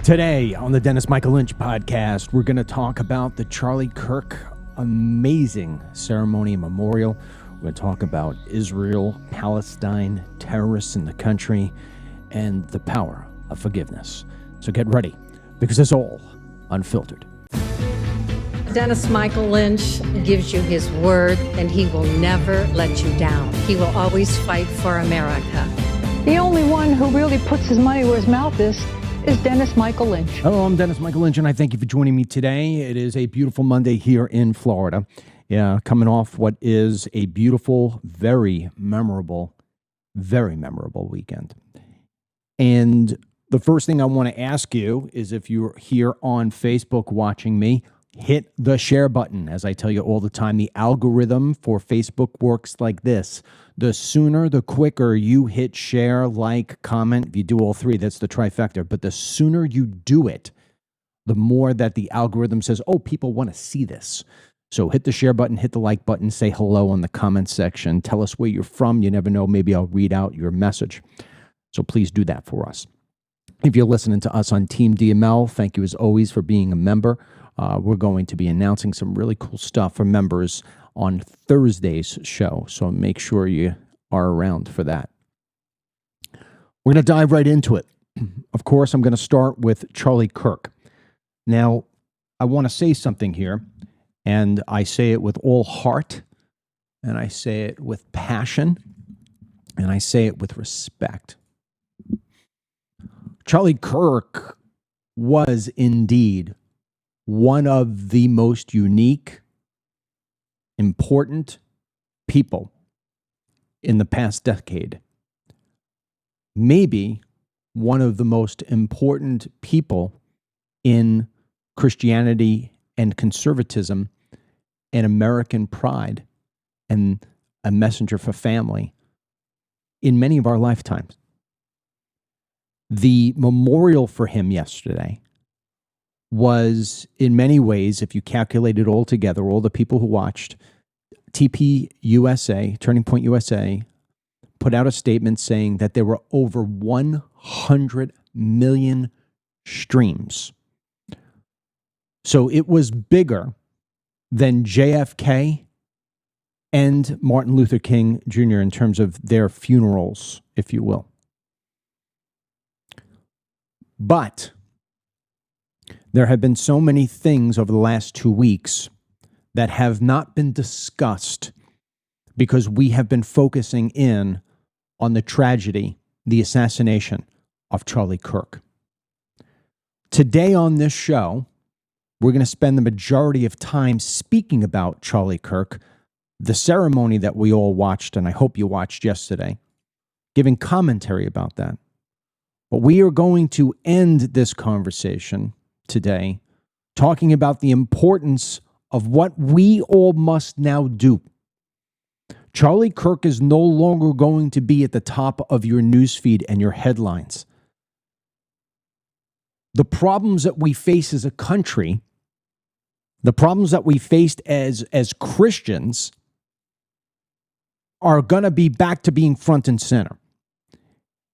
Today on the Dennis Michael Lynch podcast, we're going to talk about the Charlie Kirk amazing ceremony and memorial. We're going to talk about Israel, Palestine, terrorists in the country, and the power of forgiveness. So get ready, because it's all unfiltered. Dennis Michael Lynch gives you his word, and he will never let you down. He will always fight for America. The only one who really puts his money where his mouth is Dennis Michael Lynch. Hello, I'm Dennis Michael Lynch, and I thank you for joining me today. It is a beautiful Monday here in Florida. Yeah, coming off what is a beautiful, very memorable weekend. And the first thing I want to ask you is, if you're here on Facebook watching me, hit the share button. As I tell you all the time, the algorithm for Facebook works like this. The sooner, the quicker you hit share, like, comment. If you do all three, that's the trifecta. But the sooner you do it, the more that the algorithm says, oh, people want to see this. So hit the share button, hit the like button, say hello in the comment section. Tell us where you're from. You never know, maybe I'll read out your message. So please do that for us. If you're listening to us on Team DML, thank you as always for being a member. We're going to be announcing some really cool stuff for members on Thursday's show, so make sure you are around for that. We're going to dive right into it. Of course, I'm going to start with Charlie Kirk. Now, I want to say something here, and I say it with all heart, and I say it with passion, and I say it with respect. Charlie Kirk was indeed one of the most unique, important people in the past decade. Maybe one of the most important people in Christianity and conservatism and American pride, and a messenger for family in many of our lifetimes. The memorial for him yesterday was, in many ways, if you calculate it all together, all the people who watched, TP USA, Turning Point USA, put out a statement saying that there were over 100 million streams. So it was bigger than JFK and Martin Luther King Jr. in terms of their funerals, if you will. But there have been so many things over the last 2 weeks that have not been discussed because we have been focusing in on the tragedy, the assassination of Charlie Kirk. Today on this show, we're going to spend the majority of time speaking about Charlie Kirk, the ceremony that we all watched, and I hope you watched yesterday, giving commentary about that. But we are going to end this conversation today talking about the importance of what we all must now do. Charlie Kirk is no longer going to be at the top of your newsfeed and your headlines. The problems that we face as a country, the problems that we faced as Christians, are going to be back to being front and center.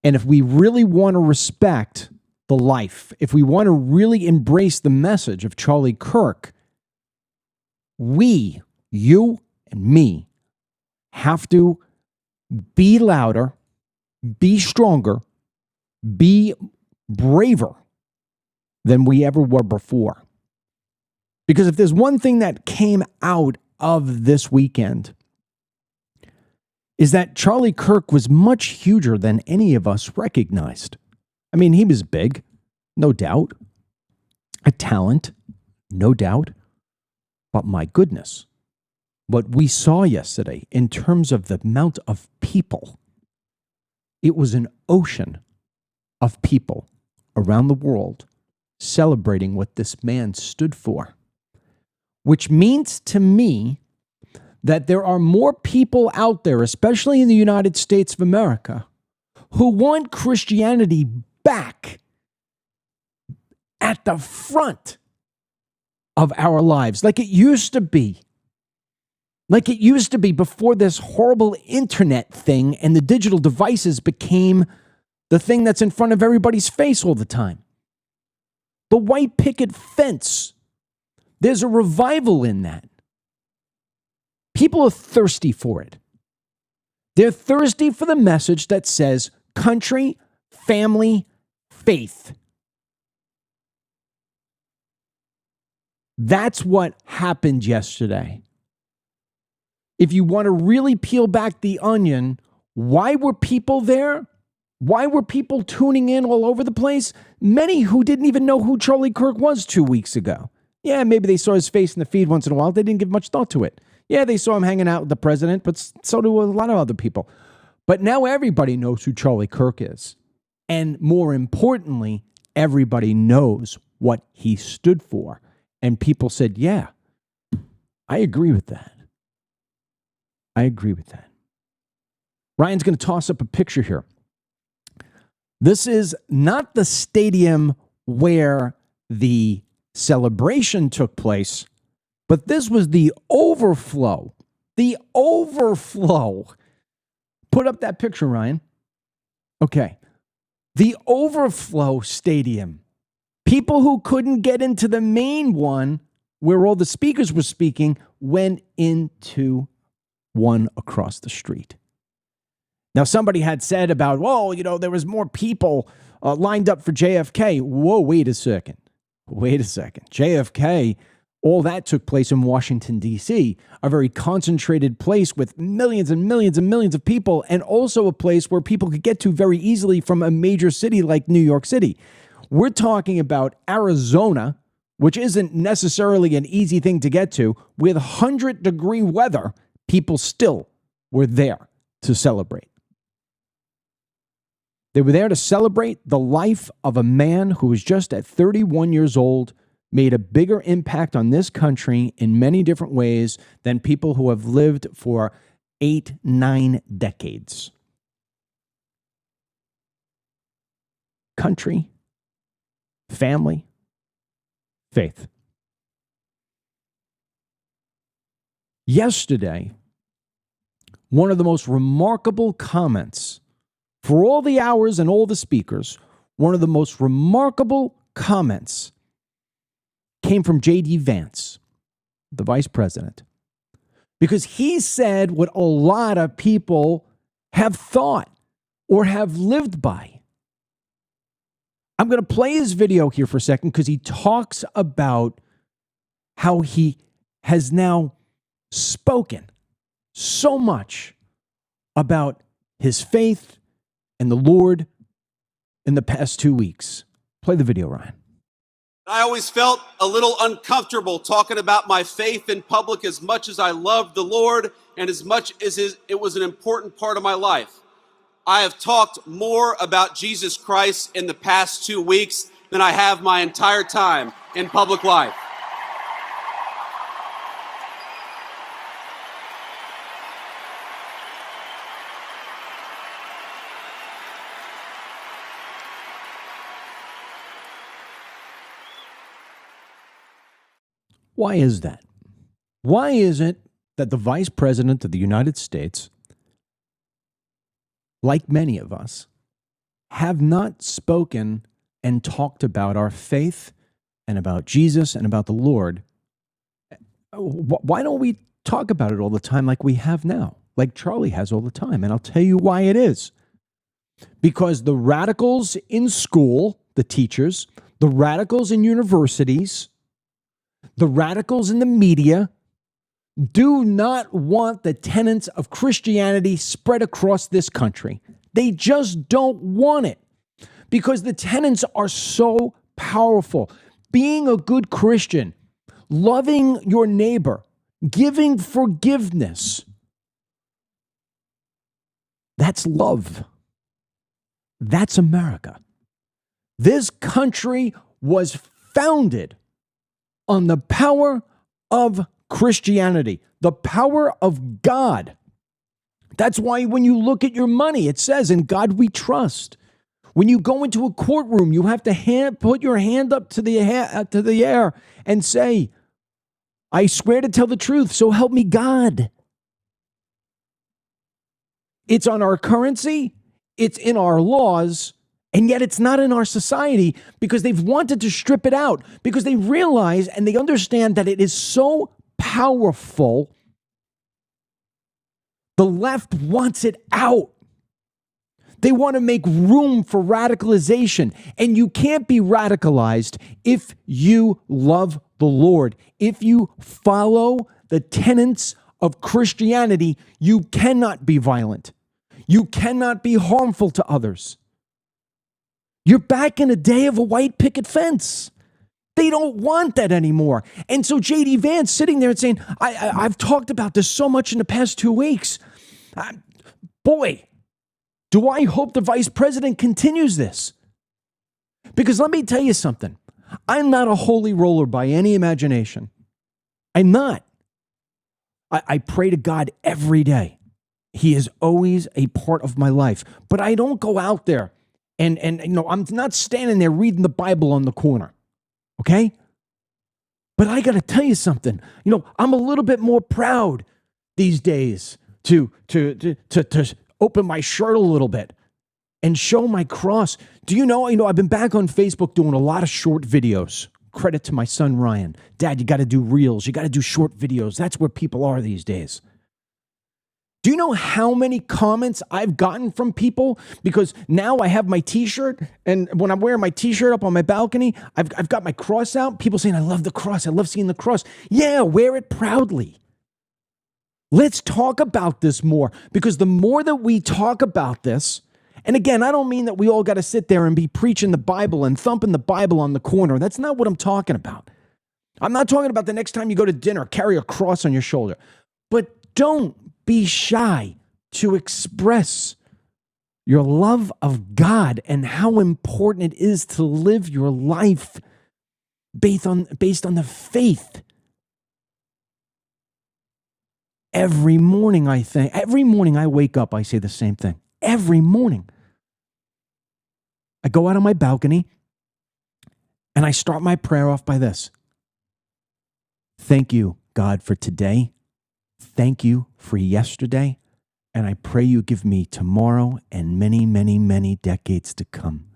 And if we really want to respect the life, if we want to really embrace the message of Charlie Kirk, we, you and me, have to be louder, be stronger, be braver than we ever were before. Because if there's one thing that came out of this weekend, is that Charlie Kirk was much huger than any of us recognized. I mean, he was big, no doubt. A talent, no doubt. But my goodness, what we saw yesterday in terms of the amount of people, it was an ocean of people around the world celebrating what this man stood for. Which means to me that there are more people out there, especially in the United States of America, who want Christianity back at the front of our lives, like it used to be. Like it used to be before this horrible internet thing and the digital devices became the thing that's in front of everybody's face all the time. The white picket fence. There's a revival in that. People are thirsty for it. They're thirsty for the message that says country, family, faith. That's what happened yesterday. If you want to really peel back the onion, why were people there? Why were people tuning in all over the place? Many who didn't even know who Charlie Kirk was 2 weeks ago. Yeah, maybe they saw his face in the feed once in a while. They didn't give much thought to it. Yeah, they saw him hanging out with the president, but so do a lot of other people. But now everybody knows who Charlie Kirk is. And more importantly, everybody knows what he stood for. And people said, yeah, I agree with that. I agree with that. Ryan's going to toss up a picture here. This is not the stadium where the celebration took place, but this was the overflow. The overflow. Put up that picture, Ryan. Okay. The overflow stadium. People who couldn't get into the main one where all the speakers were speaking went into one across the street. Now, somebody had said about, there was more people lined up for JFK. Whoa, wait a second. JFK, all that took place in Washington, D.C., a very concentrated place with millions and millions and millions of people, and also a place where people could get to very easily from a major city like New York City. We're talking about Arizona, which isn't necessarily an easy thing to get to. With 100-degree weather, people still were there to celebrate. They were there to celebrate the life of a man who was just at 31 years old, made a bigger impact on this country in many different ways than people who have lived for 8-9 decades. Country, family, faith. Yesterday, one of the most remarkable comments for all the hours and all the speakers, one of the most remarkable comments came from J.D. Vance, the vice president, because he said what a lot of people have thought or have lived by. I'm going to play his video here for a second because he talks about how he has now spoken so much about his faith and the Lord in the past 2 weeks. Play the video, Ryan. I always felt a little uncomfortable talking about my faith in public as much as I loved the Lord and as much as it was an important part of my life. I have talked more about Jesus Christ in the past 2 weeks than I have my entire time in public life. Why is that? Why is it that the Vice President of the United States, like many of us, have not spoken and talked about our faith and about Jesus and about the Lord? Why don't we talk about it all the time like we have now, like Charlie has all the time? And I'll tell you why it is. Because the radicals in school, the teachers, the radicals in universities, the radicals in the media do not want the tenets of Christianity spread across this country. They just don't want it because the tenets are so powerful. Being a good Christian, loving your neighbor, giving forgiveness, that's love. That's America. This country was founded on the power of Christianity, the power of God. That's why when you look at your money, it says, "In God we trust." When you go into a courtroom, you have to put your hand up to the air and say, "I swear to tell the truth, so help me God." It's on our currency, it's in our laws, And yet it's not in our society because they've wanted to strip it out because they realize and they understand that it is so powerful. The left wants it out. They want to make room for radicalization. And you can't be radicalized if you love the Lord. If you follow the tenets of Christianity, you cannot be violent. You cannot be harmful to others. You're back in a day of a white picket fence. They don't want that anymore. And so J.D. Vance sitting there and saying, I've talked about this so much in the past 2 weeks. Boy, do I hope the vice president continues this. Because let me tell you something. I'm not a holy roller by any imagination. I'm not. I pray to God every day. He is always a part of my life. But I don't go out there and I'm not standing there reading the Bible on the corner. Okay? But I got to tell you something. I'm a little bit more proud these days to open my shirt a little bit and show my cross. Do you know, I've been back on Facebook doing a lot of short videos. Credit to my son, Ryan. Dad, you got to do reels. You got to do short videos. That's where people are these days. Do you know how many comments I've gotten from people? Because now I have my t-shirt, and when I'm wearing my t-shirt up on my balcony, I've got my cross out. People saying, I love the cross. I love seeing the cross. Yeah, wear it proudly. Let's talk about this more, because the more that we talk about this, and again, I don't mean that we all got to sit there and be preaching the Bible and thumping the Bible on the corner. That's not what I'm talking about. I'm not talking about the next time you go to dinner, carry a cross on your shoulder. But don't be shy to express your love of God and how important it is to live your life based on the faith. Every morning I wake up, I say the same thing. Every morning. I go out on my balcony and I start my prayer off by this. Thank you, God, for today. Thank you for yesterday. And I pray you give me tomorrow and many, many, many decades to come.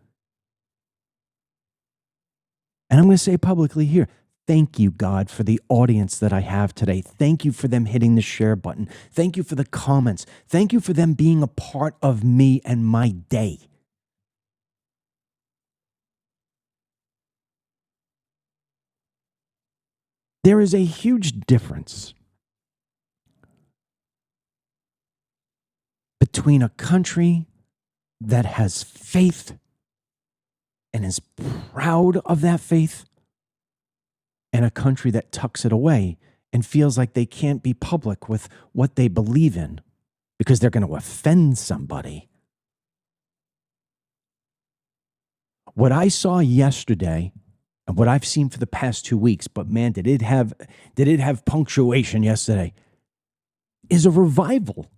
And I'm going to say publicly here, thank you, God, for the audience that I have today. Thank you for them hitting the share button. Thank you for the comments. Thank you for them being a part of me and my day. There is a huge difference between a country that has faith and is proud of that faith and a country that tucks it away and feels like they can't be public with what they believe in because they're going to offend somebody. What I saw yesterday and what I've seen for the past 2 weeks, but man, did it have punctuation yesterday, is a revival.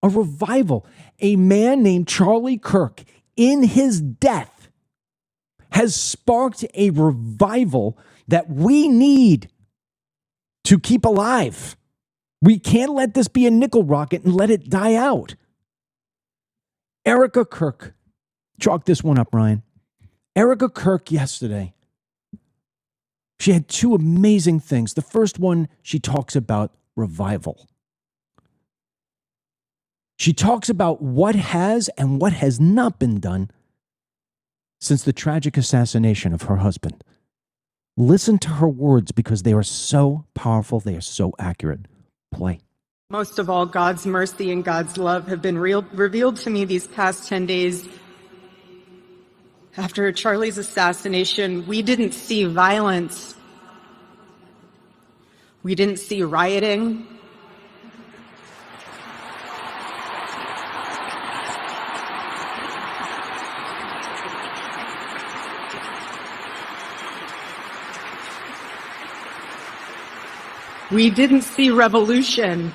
A revival. A man named Charlie Kirk, in his death, has sparked a revival that we need to keep alive. We can't let this be a nickel rocket and let it die out. Erica Kirk, chalk this one up, Ryan. Erica Kirk yesterday, she had two amazing things. The first one, she talks about revival. She talks about what has and what has not been done since the tragic assassination of her husband. Listen to her words because they are so powerful. They are so accurate. Play. Most of all, God's mercy and God's love have been revealed to me these past 10 days. After Charlie's assassination, we didn't see violence. We didn't see rioting. We didn't see revolution.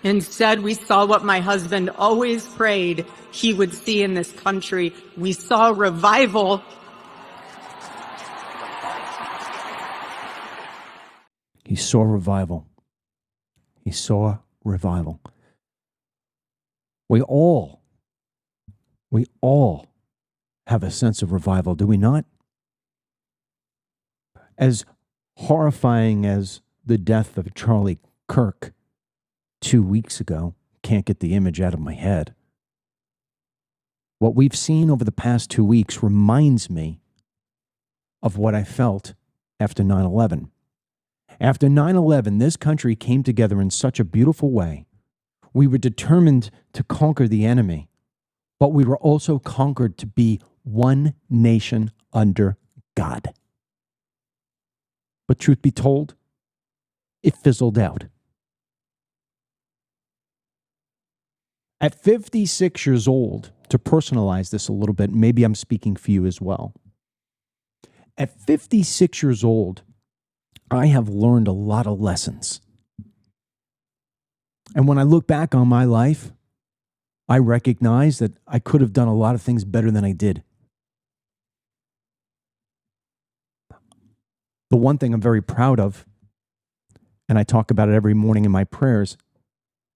Instead, we saw what my husband always prayed he would see in this country. We saw revival. He saw revival. He saw revival. We all We all have a sense of revival, do we not? As horrifying as the death of Charlie Kirk 2 weeks ago, can't get the image out of my head. What we've seen over the past 2 weeks reminds me of what I felt after 9/11. After 9/11, this country came together in such a beautiful way. We were determined to conquer the enemy, but we were also conquered to be one nation under God. But truth be told, it fizzled out. At 56 years old, to personalize this a little bit, maybe I'm speaking for you as well. At 56 years old, I have learned a lot of lessons. And when I look back on my life, I recognize that I could have done a lot of things better than I did. The one thing I'm very proud of, and I talk about it every morning in my prayers,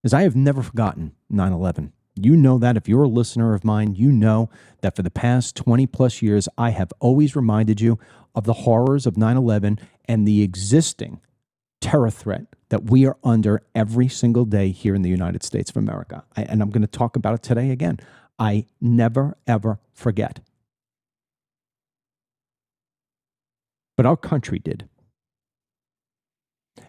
is I have never forgotten 9/11. You know that. If you're a listener of mine, you know that for the past 20 plus years, I have always reminded you of the horrors of 9/11 and the existing terror threat that we are under every single day here in the United States of America. And I'm going to talk about it today again. I never, ever forget. But our country did.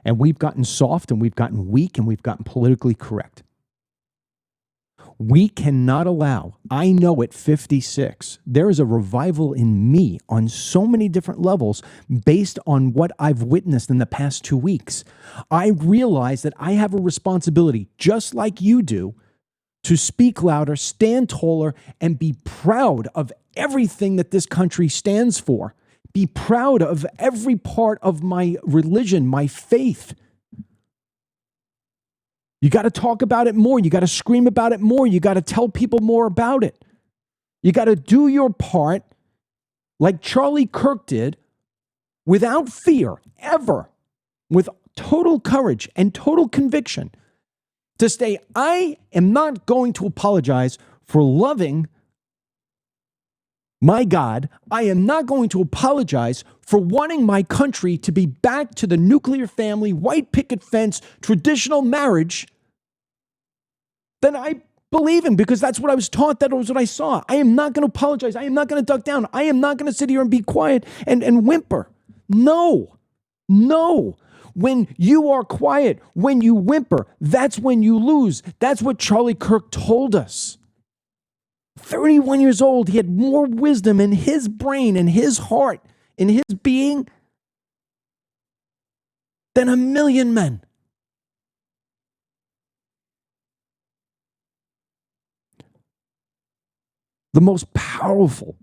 And we've gotten soft and we've gotten weak and we've gotten politically correct. We cannot allow, I know at 56, there is a revival in me on so many different levels based on what I've witnessed in the past 2 weeks. I realize that I have a responsibility, just like you do, to speak louder, stand taller, and be proud of everything that this country stands for. Be proud of every part of my religion, my faith. You got to talk about it more. You got to scream about it more. You got to tell people more about it. You got to do your part like Charlie Kirk did without fear, ever, with total courage and total conviction to say, I am not going to apologize for loving my God. I am not going to apologize for wanting my country to be back to the nuclear family, white picket fence, traditional marriage that I believe in, because that's what I was taught. That was what I saw. I am not going to apologize. I am not going to duck down. I am not going to sit here and be quiet and whimper. No. When you are quiet, when you whimper, that's when you lose. That's what Charlie Kirk told us. 31 years old, he had more wisdom in his brain, in his heart, in his being than a million men. The most powerful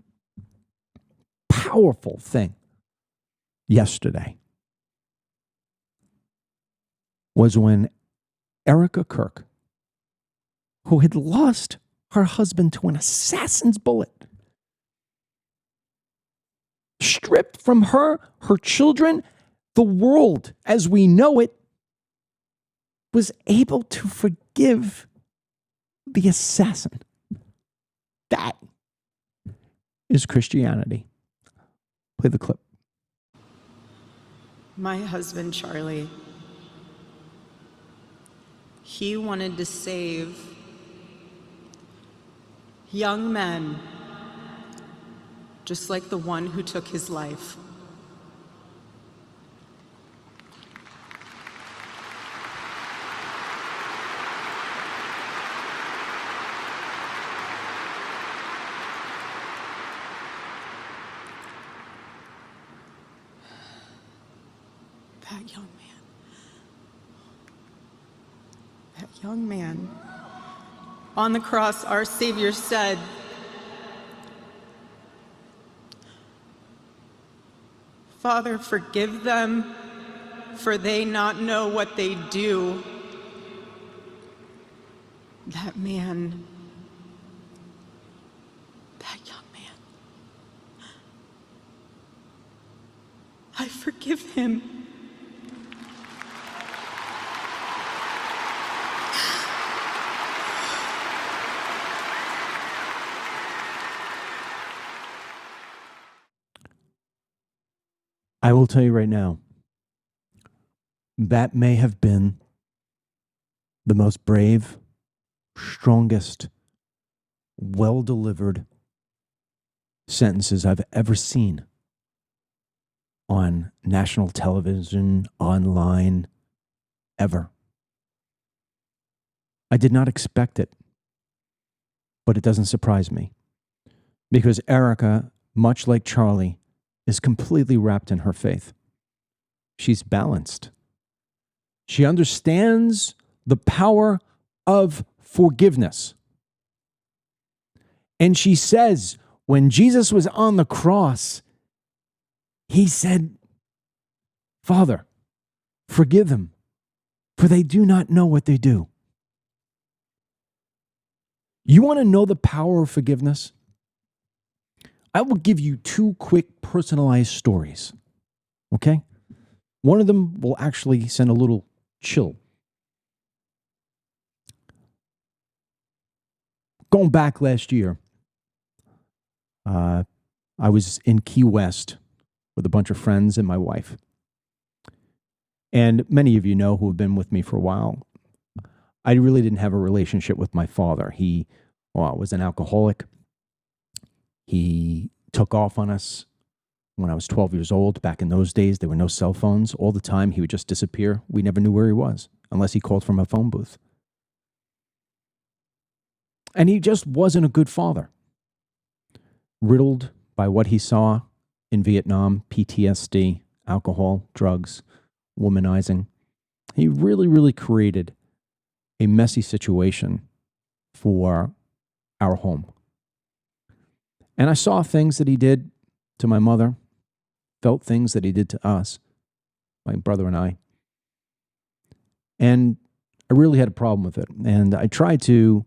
thing yesterday was when Erica Kirk, who had lost her husband to an assassin's bullet, stripped from her children, the world as we know it, was able to forgive the assassin. That is Christianity. Play the clip. My husband, Charlie, he wanted to save young men just like the one who took his life. That young man, on the cross, our Savior said, "Father, forgive them, for they not know what they do." That man, that young man, I forgive him. I will tell you right now, that may have been the most brave, strongest, well-delivered sentences I've ever seen on national television, online, ever. I did not expect it, but it doesn't surprise me because Erica, much like Charlie, is completely wrapped in her faith. She's balanced. She understands the power of forgiveness. And she says, when Jesus was on the cross, he said, Father, forgive them, for they do not know what they do. You want to know the power of forgiveness? I will give you two quick personalized stories, okay? One of them will actually send a little chill. Going back last year, I was in Key West with a bunch of friends and my wife. And many of you know who have been with me for a while, I really didn't have a relationship with my father. He was an alcoholic. He took off on us when I was 12 years old. Back in those days, there were no cell phones. All the time, he would just disappear. We never knew where he was unless he called from a phone booth. And he just wasn't a good father. Riddled by what he saw in Vietnam, PTSD, alcohol, drugs, womanizing. He really, really created a messy situation for our home. And I saw things that he did to my mother, felt things that he did to us, my brother and I. And I really had a problem with it. And I tried to,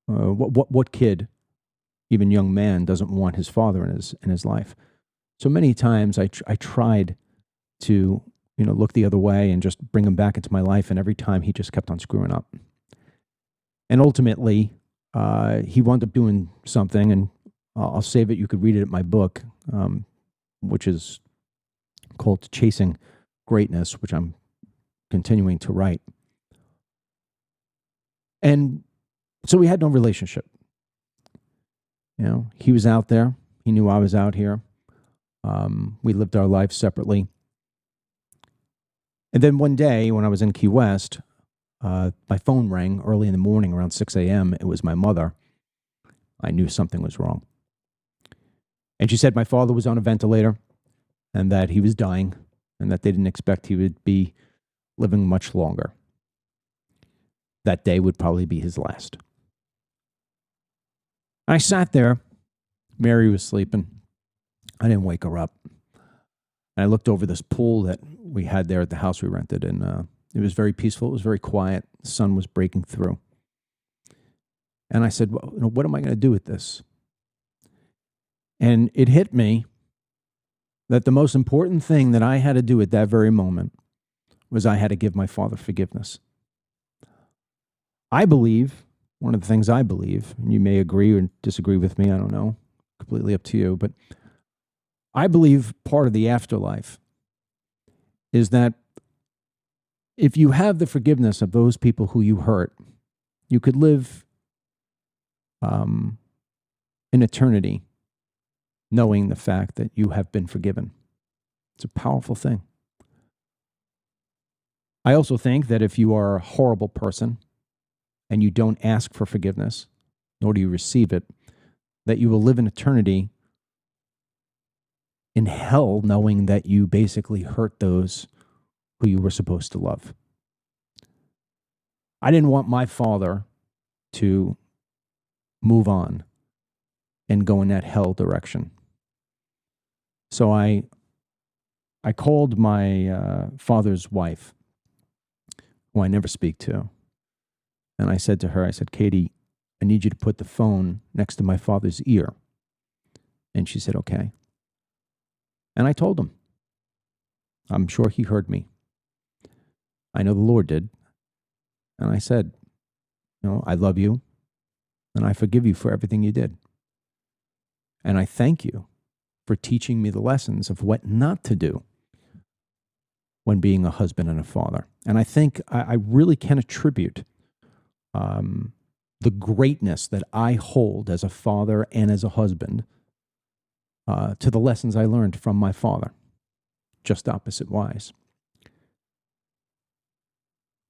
what kid, even young man, doesn't want his father in his life? So many times I tried to, look the other way and just bring him back into my life. And every time he just kept on screwing up. And ultimately, he wound up doing something, and I'll save it. You could read it in my book, which is called Chasing Greatness, which I'm continuing to write. And so we had no relationship. He was out there. He knew I was out here. We lived our lives separately. And then one day when I was in Key West, my phone rang early in the morning around 6 a.m. It was my mother. I knew something was wrong. And she said my father was on a ventilator and that he was dying and that they didn't expect he would be living much longer. That day would probably be his last. I sat there. Mary was sleeping. I didn't wake her up. And I looked over this pool that we had there at the house we rented, and it was very peaceful. It was very quiet. The sun was breaking through. And I said, well, what am I going to do with this? And it hit me that the most important thing that I had to do at that very moment was I had to give my father forgiveness. I believe, one of the things I believe, and you may agree or disagree with me, I don't know, completely up to you, but I believe part of the afterlife is that if you have the forgiveness of those people who you hurt, you could live in eternity knowing the fact that you have been forgiven. It's a powerful thing. I also think that if you are a horrible person and you don't ask for forgiveness, nor do you receive it, that you will live in eternity in hell knowing that you basically hurt those who you were supposed to love. I didn't want my father to move on and go in that hell direction. So I called my father's wife, who I never speak to, and I said to her, Katie, I need you to put the phone next to my father's ear. And she said, okay. And I told him. I'm sure he heard me. I know the Lord did. And I said, I love you, and I forgive you for everything you did. And I thank you for teaching me the lessons of what not to do when being a husband and a father. And I think I really can attribute the greatness that I hold as a father and as a husband to the lessons I learned from my father, just opposite wise.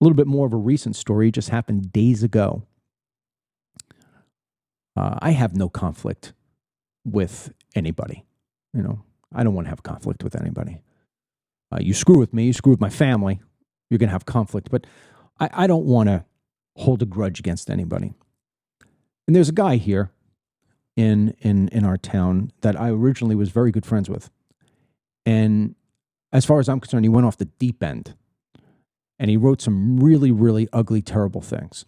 A little bit more of a recent story, just happened days ago. I have no conflict with anybody. You know, I don't want to have conflict with anybody. You screw with me, you screw with my family, you're going to have conflict. But I don't want to hold a grudge against anybody. And there's a guy here in our town that I originally was very good friends with. And as far as I'm concerned, he went off the deep end. And he wrote some really, really ugly, terrible things.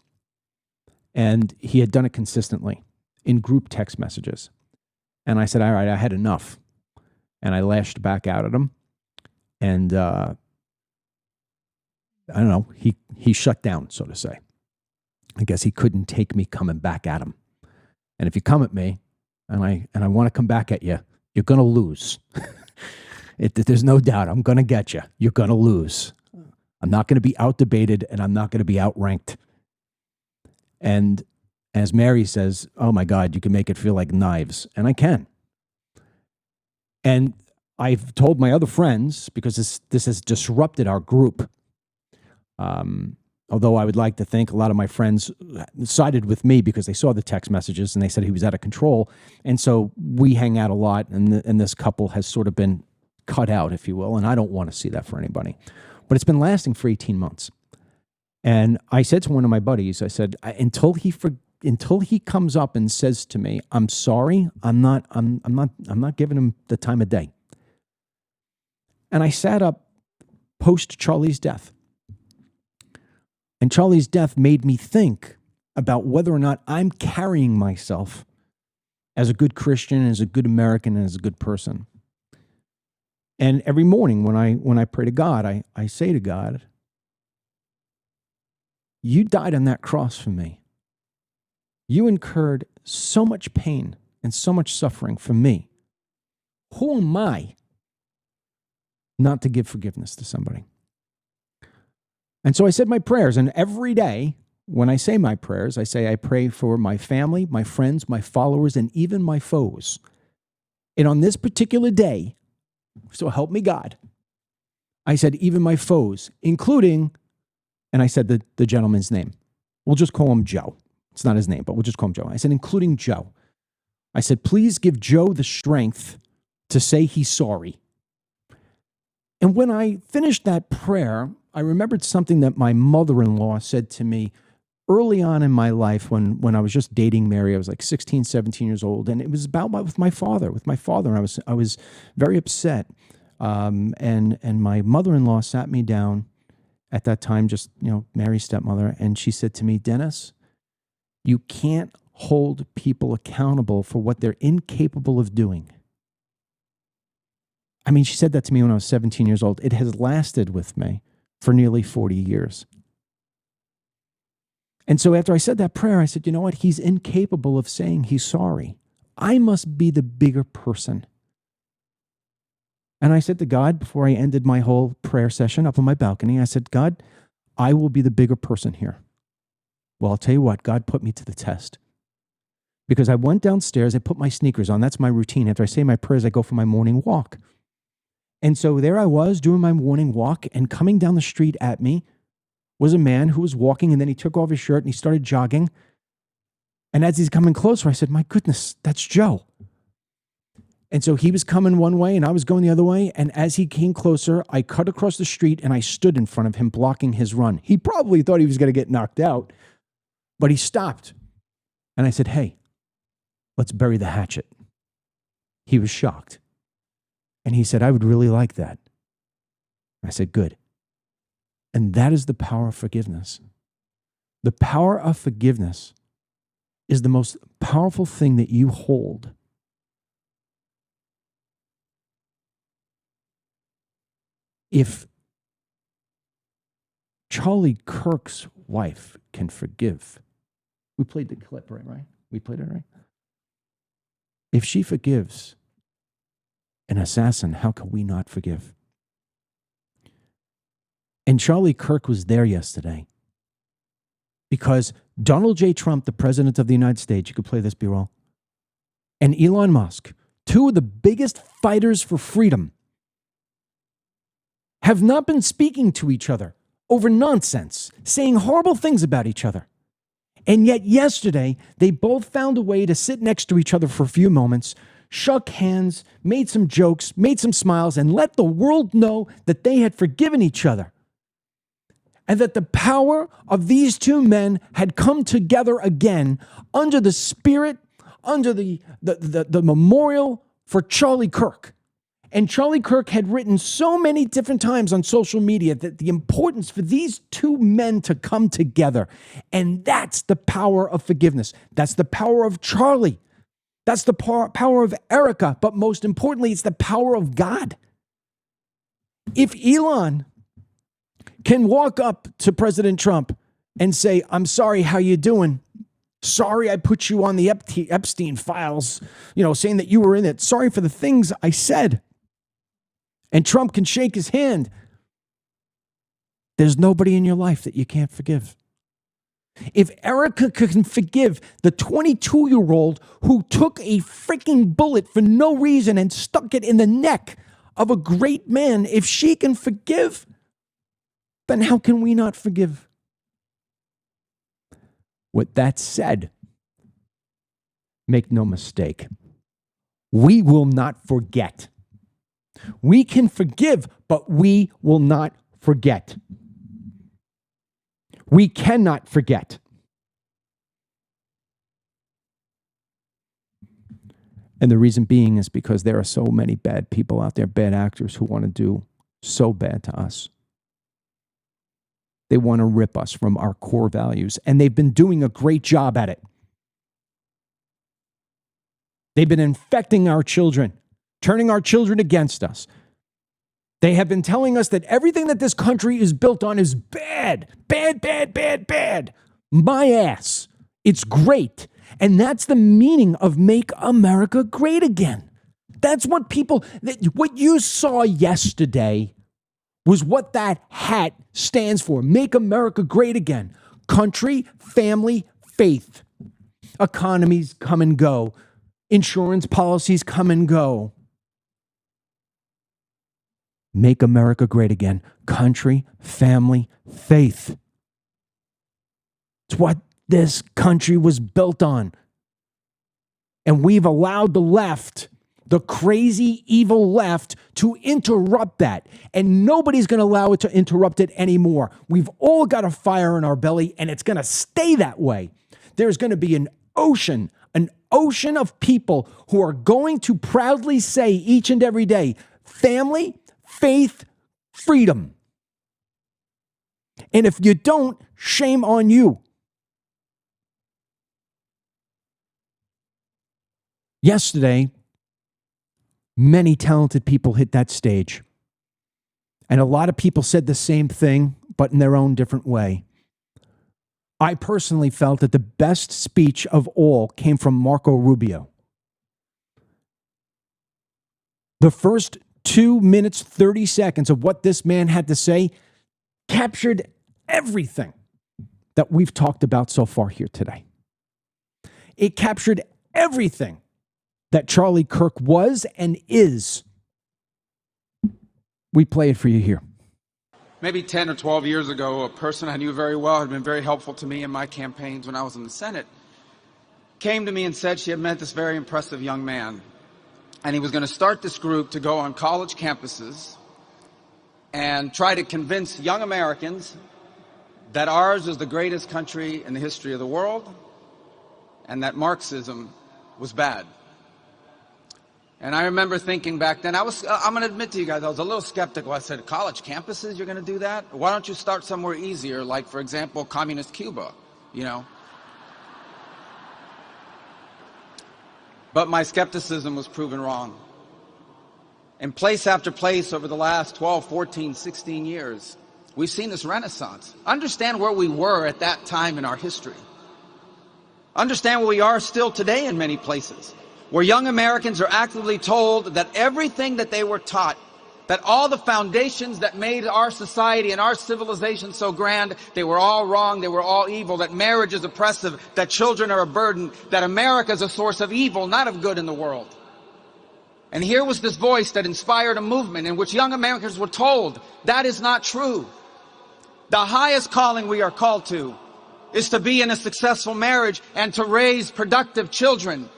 And he had done it consistently in group text messages. And I said, all right, I had enough. And I lashed back out at him. And I don't know, he shut down, so to say. I guess he couldn't take me coming back at him. And if you come at me and I want to come back at you, you're going to lose. There's no doubt. I'm going to get you. You're going to lose. I'm not going to be out-debated, and I'm not going to be outranked. And as Mary says, oh my God, you can make it feel like knives. And I can. And I've told my other friends, because this has disrupted our group, although I would like to think a lot of my friends sided with me because they saw the text messages and they said he was out of control. And so we hang out a lot, and this couple has sort of been cut out, if you will, and I don't want to see that for anybody. But it's been lasting for 18 months. And I said to one of my buddies, I said, until he comes up and says to me, I'm sorry, I'm not giving him the time of day. And I sat up post Charlie's death. And Charlie's death made me think about whether or not I'm carrying myself as a good Christian, as a good American, and as a good person. And every morning when I pray to God, I say to God, you died on that cross for me. You incurred so much pain and so much suffering for me. Who am I not to give forgiveness to somebody? And so I said my prayers, and every day when I say my prayers, I pray for my family, my friends, my followers, and even my foes. And on this particular day, so help me God, I said even my foes, including, and I said the gentleman's name. We'll just call him Joe. It's not his name, but we'll just call him Joe. I said, including Joe. I said, please give Joe the strength to say he's sorry. And when I finished that prayer, I remembered something that my mother-in-law said to me early on in my life when I was just dating Mary. I was like 16, 17 years old, and it was about with my father. And I was very upset. And my mother-in-law sat me down at that time, just, Mary's stepmother, and she said to me, Dennis, you can't hold people accountable for what they're incapable of doing. I mean, she said that to me when I was 17 years old. It has lasted with me for nearly 40 years. And so after I said that prayer, I said, you know what? He's incapable of saying he's sorry. I must be the bigger person. And I said to God, before I ended my whole prayer session up on my balcony, I said, God, I will be the bigger person here. Well, I'll tell you what, God put me to the test. Because I went downstairs, I put my sneakers on. That's my routine. After I say my prayers, I go for my morning walk. And so there I was doing my morning walk, and coming down the street at me was a man who was walking, and then he took off his shirt and he started jogging. And as he's coming closer, I said, my goodness, that's Joe. And so he was coming one way and I was going the other way. And as he came closer, I cut across the street and I stood in front of him blocking his run. He probably thought he was going to get knocked out, but he stopped. And I said, hey, let's bury the hatchet. He was shocked. And he said, I would really like that. I said, good. And that is the power of forgiveness. The power of forgiveness is the most powerful thing that you hold. If Charlie Kirk's wife can forgive, we played the clip, right? We played it, right? If she forgives an assassin, how can we not forgive? And Charlie Kirk was there yesterday because Donald J. Trump, the president of the United States, you could play this, B-roll, and Elon Musk, two of the biggest fighters for freedom, have not been speaking to each other over nonsense, saying horrible things about each other. And yet yesterday, they both found a way to sit next to each other for a few moments, shook hands, made some jokes, made some smiles, and let the world know that they had forgiven each other. And that the power of these two men had come together again under the spirit, under the memorial for Charlie Kirk. And Charlie Kirk had written so many different times on social media that the importance for these two men to come together. And that's the power of forgiveness. That's the power of Charlie. That's the power of Erica. But most importantly, it's the power of God. If Elon can walk up to President Trump and say, "I'm sorry, how you doing? Sorry I put you on the Epstein files, saying that you were in it. Sorry for the things I said." And Trump can shake his hand. There's nobody in your life that you can't forgive. If Erica can forgive the 22-year-old who took a freaking bullet for no reason and stuck it in the neck of a great man, if she can forgive, then how can we not forgive? With that said, make no mistake, we will not forget. We can forgive, but we will not forget. We cannot forget. And the reason being is because there are so many bad people out there, bad actors who want to do so bad to us. They want to rip us from our core values, and they've been doing a great job at it. They've been infecting our children, turning our children against us. They have been telling us that everything that this country is built on is bad, bad, bad, bad, bad. My ass. It's great. And that's the meaning of Make America Great Again. That's what what you saw yesterday was what that hat stands for. Make America Great Again. Country, family, faith. Economies come and go. Insurance policies come and go. Make America Great Again. Country, family, faith. It's what this country was built on. And we've allowed the left, the crazy, evil left, to interrupt that. And nobody's going to allow it to interrupt it anymore. We've all got a fire in our belly, and it's going to stay that way. There's going to be an ocean of people who are going to proudly say each and every day, family, faith, freedom. And if you don't, shame on you. Yesterday, many talented people hit that stage. And a lot of people said the same thing, but in their own different way. I personally felt that the best speech of all came from Marco Rubio. The first 2 minutes, 30 seconds of what this man had to say captured everything that we've talked about so far here today. It captured everything that Charlie Kirk was and is. We play it for you here. Maybe 10 or 12 years ago, a person I knew very well, had been very helpful to me in my campaigns when I was in the Senate, came to me and said she had met this very impressive young man. And he was going to start this group to go on college campuses and try to convince young Americans that ours is the greatest country in the history of the world and that Marxism was bad. And I remember thinking back then, I'm going to admit to you guys, I was a little skeptical. I said, college campuses, you're going to do that? Why don't you start somewhere easier, like, for example, communist Cuba, But my skepticism was proven wrong. In place after place over the last 12, 14, 16 years, we've seen this renaissance. Understand where we were at that time in our history. Understand where we are still today in many places, where young Americans are actively told that everything that they were taught that all the foundations that made our society and our civilization so grand, they were all wrong, they were all evil, that marriage is oppressive, that children are a burden, that America is a source of evil, not of good in the world. And here was this voice that inspired a movement in which young Americans were told, that is not true. The highest calling we are called to is to be in a successful marriage and to raise productive children.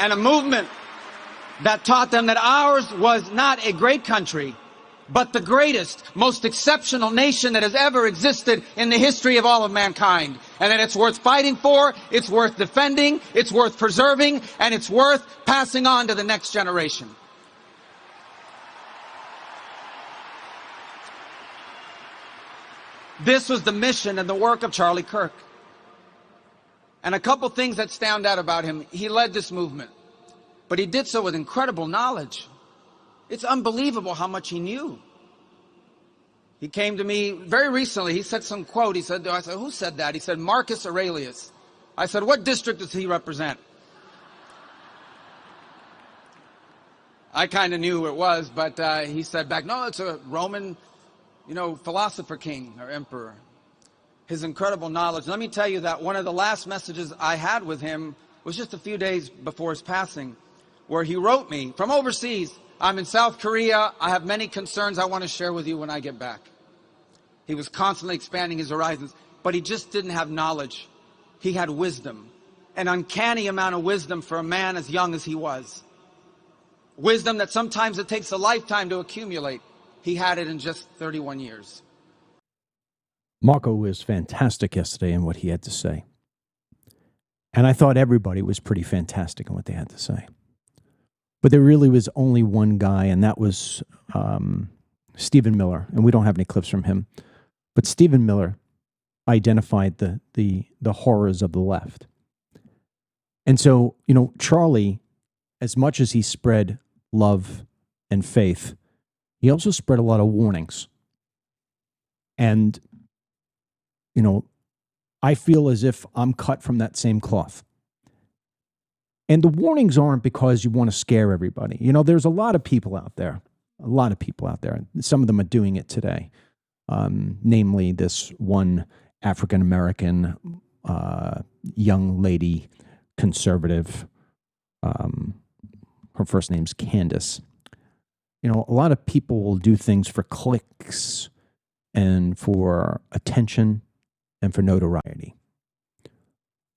And a movement that taught them that ours was not a great country, but the greatest, most exceptional nation that has ever existed in the history of all of mankind. And that it's worth fighting for, it's worth defending, it's worth preserving, and it's worth passing on to the next generation. This was the mission and the work of Charlie Kirk. And a couple things that stand out about him. He led this movement, but he did so with incredible knowledge. It's unbelievable how much he knew. He came to me very recently. He said some quote. I said, who said that? He said, Marcus Aurelius. I said, what district does he represent? I kind of knew who it was, but he said back, no, it's a Roman, philosopher king or emperor. His incredible knowledge. Let me tell you that one of the last messages I had with him was just a few days before his passing, where he wrote me from overseas, I'm in South Korea, I have many concerns I want to share with you when I get back. He was constantly expanding his horizons, but he just didn't have knowledge. He had wisdom, an uncanny amount of wisdom for a man as young as he was. Wisdom that sometimes it takes a lifetime to accumulate. He had it in just 31 years. Marco was fantastic yesterday in what he had to say. And I thought everybody was pretty fantastic in what they had to say. But there really was only one guy, and that was Stephen Miller. And we don't have any clips from him. But Stephen Miller identified the horrors of the left. And so, Charlie, as much as he spread love and faith, he also spread a lot of warnings. And I feel as if I'm cut from that same cloth. And the warnings aren't because you want to scare everybody. There's a lot of people out there, Some of them are doing it today. Namely, this one African-American young lady, conservative. Her first name's Candace. A lot of people will do things for clicks and for attention and for notoriety.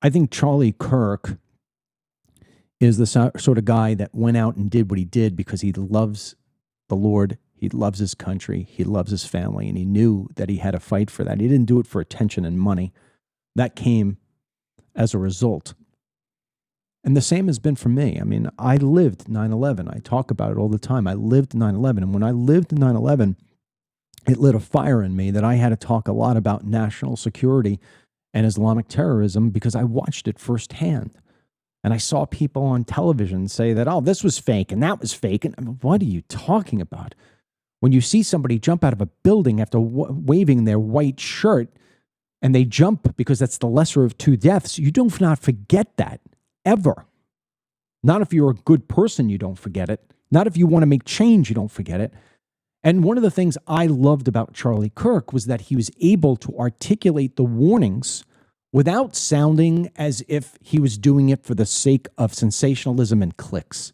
I think Charlie Kirk is the sort of guy that went out and did what he did because he loves the Lord, he loves his country, he loves his family, and he knew that he had to fight for that. He didn't do it for attention and money. That came as a result. And the same has been for me. I mean, I lived 9/11. I talk about it all the time. I lived 9/11. And when I lived 9/11, it lit a fire in me that I had to talk a lot about national security and Islamic terrorism because I watched it firsthand. And I saw people on television say that, oh, this was fake and that was fake. And I mean, what are you talking about? When you see somebody jump out of a building after waving their white shirt and they jump because that's the lesser of two deaths, you do not forget that, ever. Not if you're a good person, you don't forget it. Not if you want to make change, you don't forget it. And one of the things I loved about Charlie Kirk was that he was able to articulate the warnings without sounding as if he was doing it for the sake of sensationalism and clicks.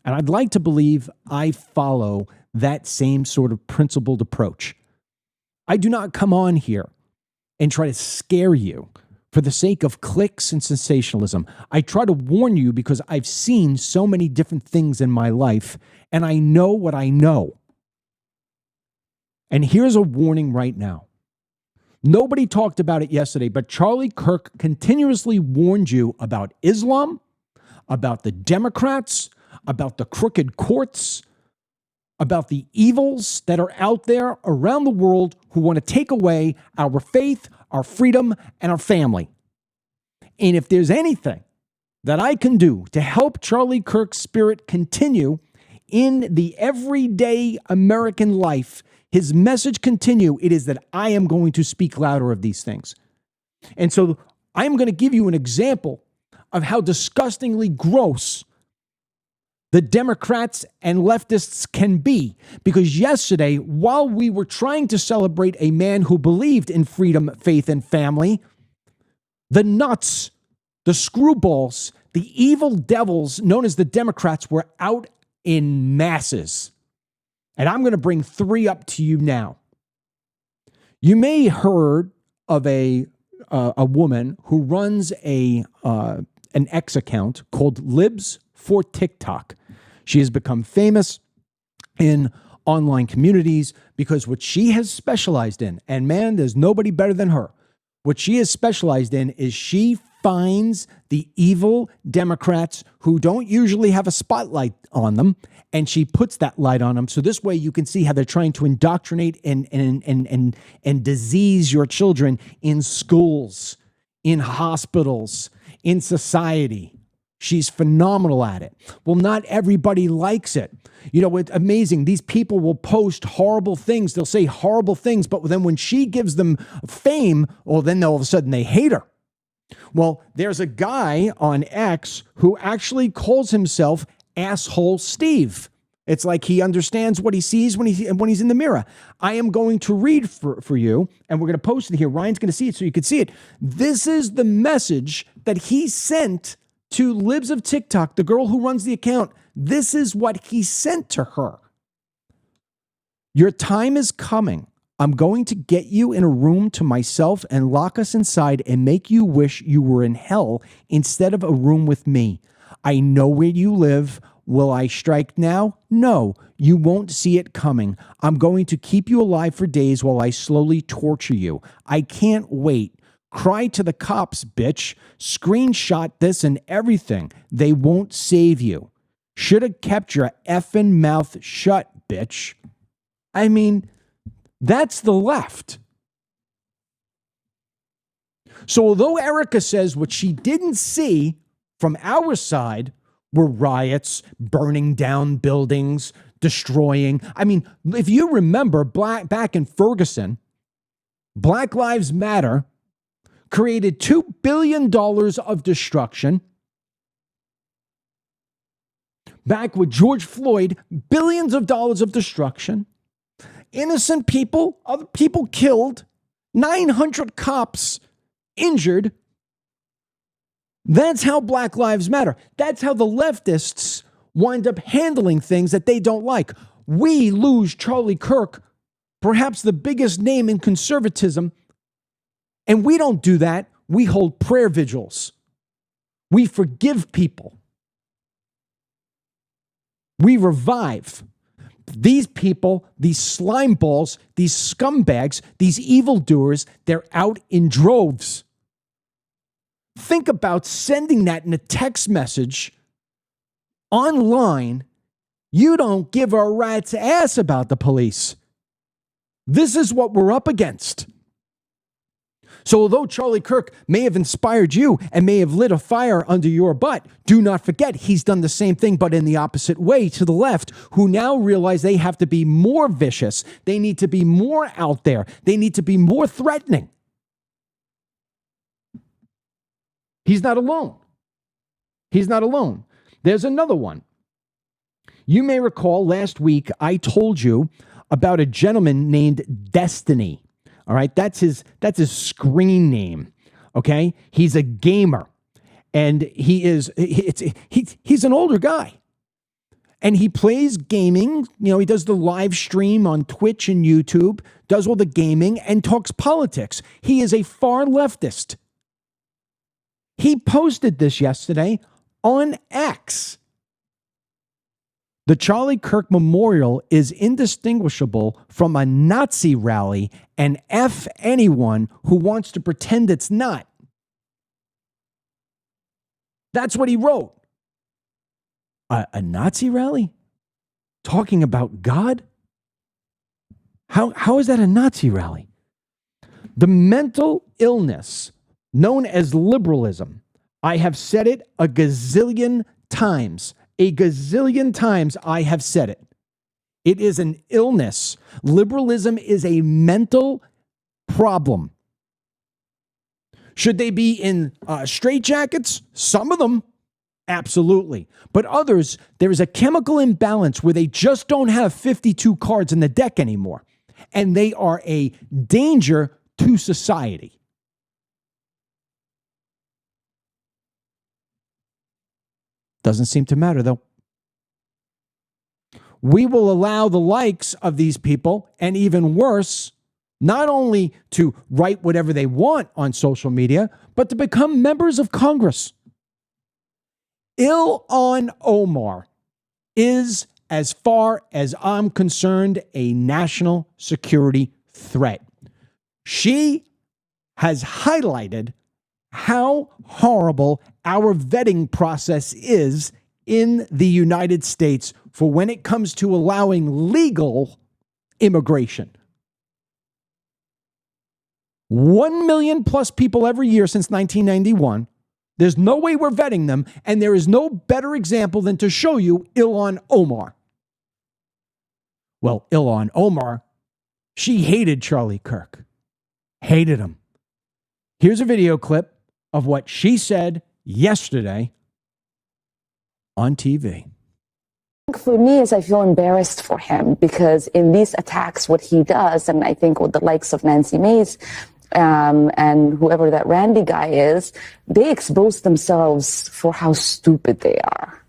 And I'd like to believe I follow that same sort of principled approach. I do not come on here and try to scare you for the sake of clicks and sensationalism. I try to warn you because I've seen so many different things in my life, and I know what I know. And here's a warning right now. Nobody talked about it yesterday, but Charlie Kirk continuously warned you about Islam, about the Democrats, about the crooked courts, about the evils that are out there around the world who want to take away our faith, our freedom, and our family. And if there's anything that I can do to help Charlie Kirk's spirit continue in the everyday American life, his message continue, it is that I am going to speak louder of these things. And so I'm going to give you an example of how disgustingly gross the Democrats and leftists can be. Because yesterday, while we were trying to celebrate a man who believed in freedom, faith, and family, the nuts, the screwballs, the evil devils known as the Democrats were out in masses. And I'm going to bring three up to you now. You may have heard of a woman who runs an X account called Libs for TikTok. She has become famous in online communities because what she has specialized in, and man, there's nobody better than her. What she has specialized in is she finds the evil Democrats who don't usually have a spotlight on them, and she puts that light on them. So this way you can see how they're trying to indoctrinate and disease your children in schools, in hospitals, in society. She's phenomenal at it. Well, not everybody likes it. You know, it's amazing. These people will post horrible things. They'll say horrible things, but then when she gives them fame, well, then all of a sudden they hate her. Well, there's a guy on X who actually calls himself Asshole Steve. It's like he understands what he sees when he's in the mirror. I am going to read for you, and we're going to post it here. Ryan's going to see it so you can see it. This is the message that he sent to Libs of TikTok, the girl who runs the account. This is what he sent to her. Your time is coming. I'm going to get you in a room to myself and lock us inside and make you wish you were in hell instead of a room with me. I know where you live. Will I strike now? No, you won't see it coming. I'm going to keep you alive for days while I slowly torture you. I can't wait. Cry to the cops, bitch. Screenshot this and everything. They won't save you. Should have kept your effing mouth shut, bitch. I mean, that's the left. So although Erica says what she didn't see from our side were riots, burning down buildings, destroying. I mean, if you remember back in Ferguson, Black Lives Matter created $2 billion of destruction. Back with George Floyd, billions of dollars of destruction. Innocent people, other people killed, 900 cops injured. That's how Black Lives Matter. That's how the leftists wind up handling things that they don't like. We lose Charlie Kirk, perhaps the biggest name in conservatism, and we don't do that. We hold prayer vigils. We forgive people. We revive. These people, these slime balls, these scumbags, these evildoers, they're out in droves. Think about sending that in a text message online. You don't give a rat's ass about the police. This is what we're up against. So although Charlie Kirk may have inspired you and may have lit a fire under your butt, do not forget he's done the same thing, but in the opposite way to the left, who now realize they have to be more vicious. They need to be more out there. They need to be more threatening. He's not alone. He's not alone. There's another one. You may recall last week I told you about a gentleman named Destiny. All right, that's his screen name. Okay, he's a gamer, and he's an older guy, and he plays gaming. You know, he does the live stream on Twitch and YouTube, does all the gaming, and talks politics. He is a far leftist. He posted this yesterday on X. The Charlie Kirk Memorial is indistinguishable from a Nazi rally, and F anyone who wants to pretend it's not. That's what he wrote. A Nazi rally? Talking about God? How is that a Nazi rally? The mental illness known as liberalism, I have said it a gazillion times. A gazillion times I have said it. It is an illness. Liberalism is a mental problem. Should they be in straitjackets? Some of them, absolutely. But others, there is a chemical imbalance where they just don't have 52 cards in the deck anymore. And they are a danger to society. Doesn't seem to matter, though. We will allow the likes of these people, and even worse, not only to write whatever they want on social media, but to become members of Congress. Ilhan Omar is, as far as I'm concerned, a national security threat. She has highlighted how horrible our vetting process is in the United States for when it comes to allowing legal immigration. 1 million plus people every year since 1991. There's no way we're vetting them, and there is no better example than to show you Ilhan Omar. Well, Ilhan Omar, she hated Charlie Kirk. Hated him. Here's a video clip of what she said yesterday on TV. For me, is I feel embarrassed for him because in these attacks, what he does, and I think with the likes of Nancy Mace and whoever that Randy guy is, they expose themselves for how stupid they are.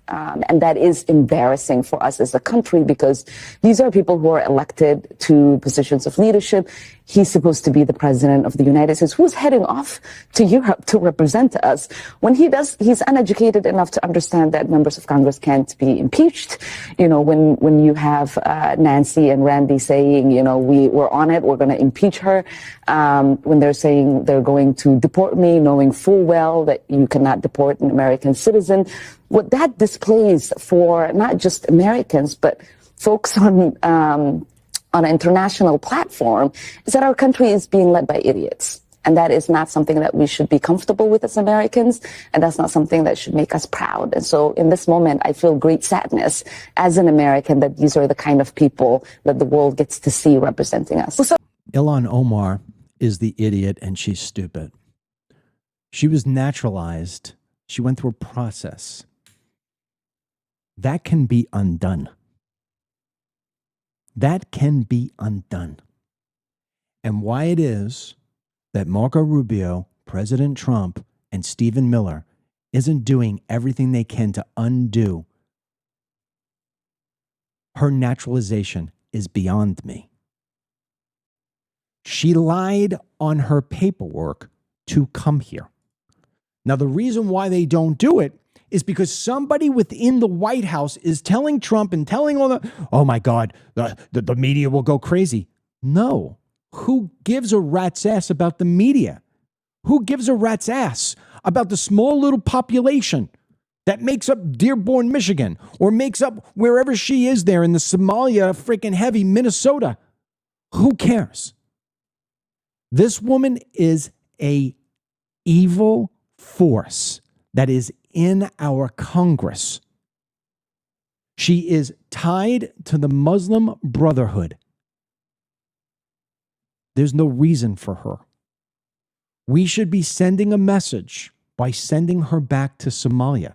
And that is embarrassing for us as a country because these are people who are elected to positions of leadership. He's supposed to be the president of the United States, who's heading off to Europe to represent us. When he does, he's uneducated enough to understand that members of Congress can't be impeached. You know, when you have Nancy and Randy saying, you know, we're on it, we're going to impeach her. When they're saying they're going to deport me, knowing full well that you cannot deport an American citizen. What that displays for not just Americans, but folks on an international platform is that our country is being led by idiots. And that is not something that we should be comfortable with as Americans. And that's not something that should make us proud. And so in this moment, I feel great sadness as an American that these are the kind of people that the world gets to see representing us. Ilhan Omar is the idiot, and she's stupid. She was naturalized. She went through a process. That can be undone. That can be undone. And why it is that Marco Rubio, President Trump, and Stephen Miller isn't doing everything they can to undo her naturalization is beyond me. She lied on her paperwork to come here. Now, the reason why they don't do it is because somebody within the White House is telling Trump and telling all the, oh my God, the media will go crazy. No. Who gives a rat's ass about the media? Who gives a rat's ass about the small little population that makes up Dearborn, Michigan, or makes up wherever she is there in the Somalia freaking heavy Minnesota? Who cares? This woman is a evil force that is in our Congress. She is tied to the Muslim Brotherhood. There's no reason for her. We should be sending a message by sending her back to Somalia.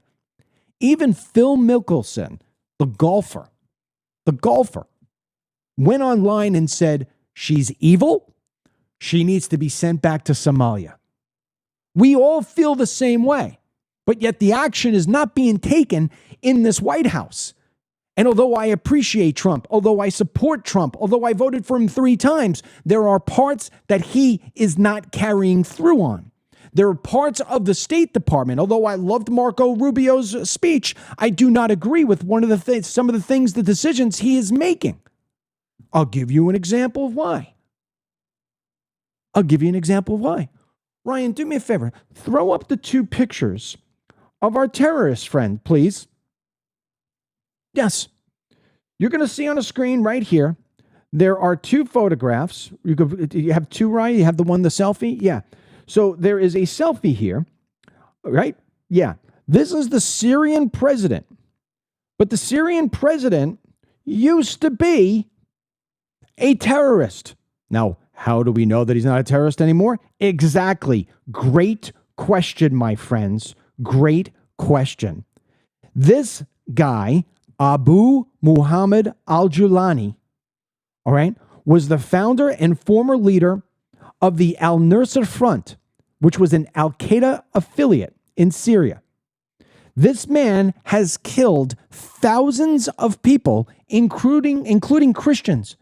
Even Phil Mickelson, the golfer, went online and said, she's evil. She needs to be sent back to Somalia. We all feel the same way. But yet the action is not being taken in this White House. And although I appreciate Trump, although I support Trump, although I voted for him 3 times, there are parts that he is not carrying through on. There are parts of the State Department, although I loved Marco Rubio's speech, I do not agree with some of the things, the decisions he is making. I'll give you an example of why. Ryan, do me a favor. Throw up the 2 pictures of our terrorist friend, please. Yes. You're going to see on a screen right here, there are 2 photographs. You have 2, Ryan? You have the selfie? Yeah. So there is a selfie here, right? Yeah. This is the Syrian president. But the Syrian president used to be a terrorist. Now, How do we know that he's not a terrorist anymore? Exactly. Great question, my friends. Great question. This guy, Abu Muhammad al-Julani, all right, was the founder and former leader of the Al-Nusra Front, which was an Al-Qaeda affiliate in Syria. This man has killed thousands of people, including Christians.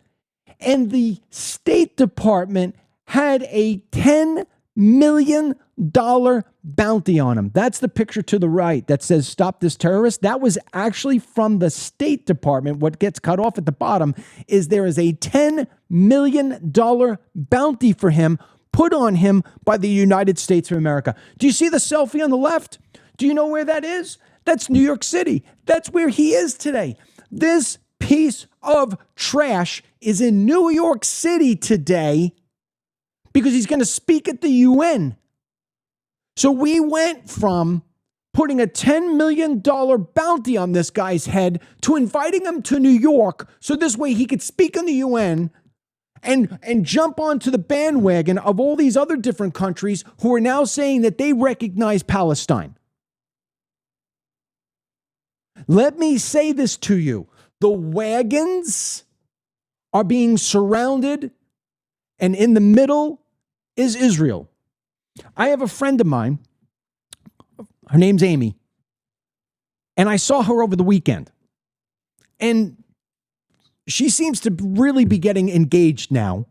And the State Department had a $10 million bounty on him. That's the picture to the right that says stop this terrorist. That was actually from the State Department. What gets cut off at the bottom is there is a $10 million bounty for him put on him by the United States of America. Do you see the selfie on the left? Do you know where that is? That's New York City. That's where he is today. This piece of trash is in New York City today because he's going to speak at the UN. So we went from putting a $10 million bounty on this guy's head to inviting him to New York so this way he could speak in the UN and jump onto the bandwagon of all these other different countries who are now saying that they recognize Palestine. Let me say this to you. The wagons are being surrounded, and in the middle is Israel. I have a friend of mine. Her name's Amy. And I saw her over the weekend. And she seems to really be getting engaged now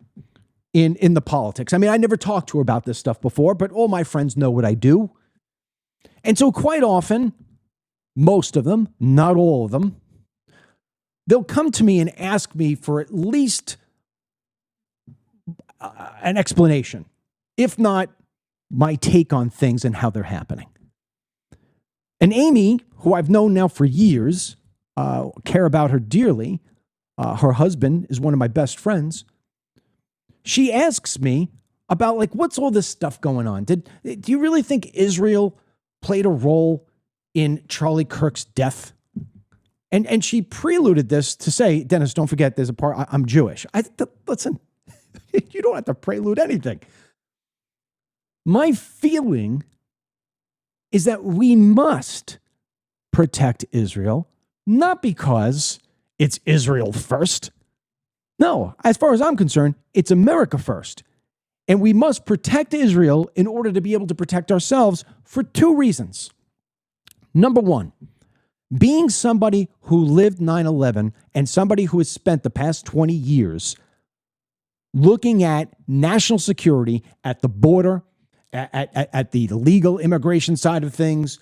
in the politics. I mean, I never talked to her about this stuff before, but all my friends know what I do. And so quite often, most of them, not all of them, they'll come to me and ask me for at least an explanation, if not my take on things and how they're happening. And Amy, who I've known now for years, care about her dearly, her husband is one of my best friends. She asks me about, like, what's all this stuff going on? Do you really think Israel played a role in Charlie Kirk's death? And she preluded this to say, Dennis, don't forget, there's a part, I'm Jewish. Listen, you don't have to prelude anything. My feeling is that we must protect Israel, not because it's Israel first. No, as far as I'm concerned, it's America first. And we must protect Israel in order to be able to protect ourselves for two reasons. Number one, being somebody who lived 9/11 and somebody who has spent the past 20 years looking at national security at the border, at the legal immigration side of things,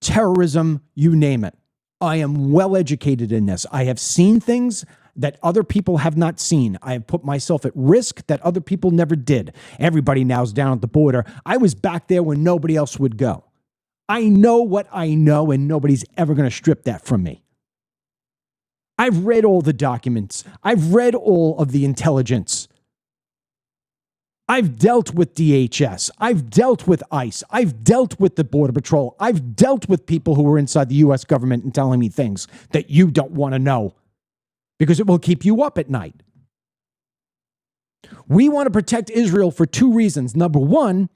terrorism, you name it. I am well educated in this. I have seen things that other people have not seen. I have put myself at risk that other people never did. Everybody now's down at the border. I was back there when nobody else would go. I know what I know, and nobody's ever going to strip that from me. I've read all the documents. I've read all of the intelligence. I've dealt with DHS. I've dealt with ICE. I've dealt with the Border Patrol. I've dealt with people who were inside the U.S. government and telling me things that you don't want to know because it will keep you up at night. We want to protect Israel for two reasons. Number one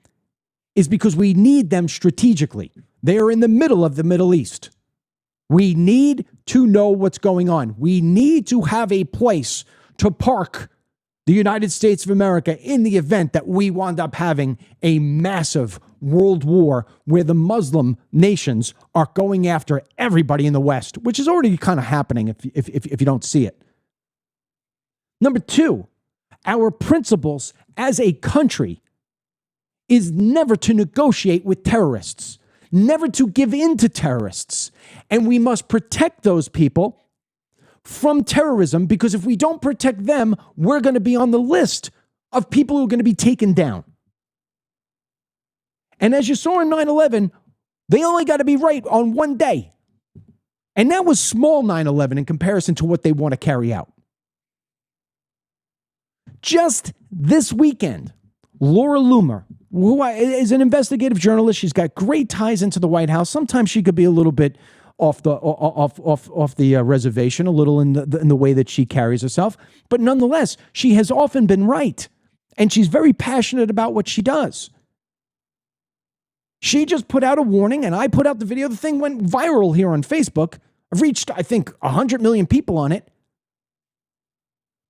is because we need them strategically. They are in the middle of the Middle East. We need to know what's going on. We need to have a place to park the United States of America in the event that we wind up having a massive world war where the Muslim nations are going after everybody in the West, which is already kind of happening if you don't see it. Number two, our principles as a country is never to negotiate with terrorists, never to give in to terrorists. And we must protect those people from terrorism, because if we don't protect them, we're going to be on the list of people who are going to be taken down. And as you saw in 9/11, they only got to be right on one day. And that was small 9/11 in comparison to what they want to carry out. Just this weekend, Laura Loomer, who is an investigative journalist, she's got great ties into the White House. Sometimes she could be a little bit off the reservation, a little in the way that she carries herself, but nonetheless, she has often been right. And she's very passionate about what she does. She just put out a warning, and I put out the video. The thing went viral here on Facebook. I've reached, I think, 100 million people on it.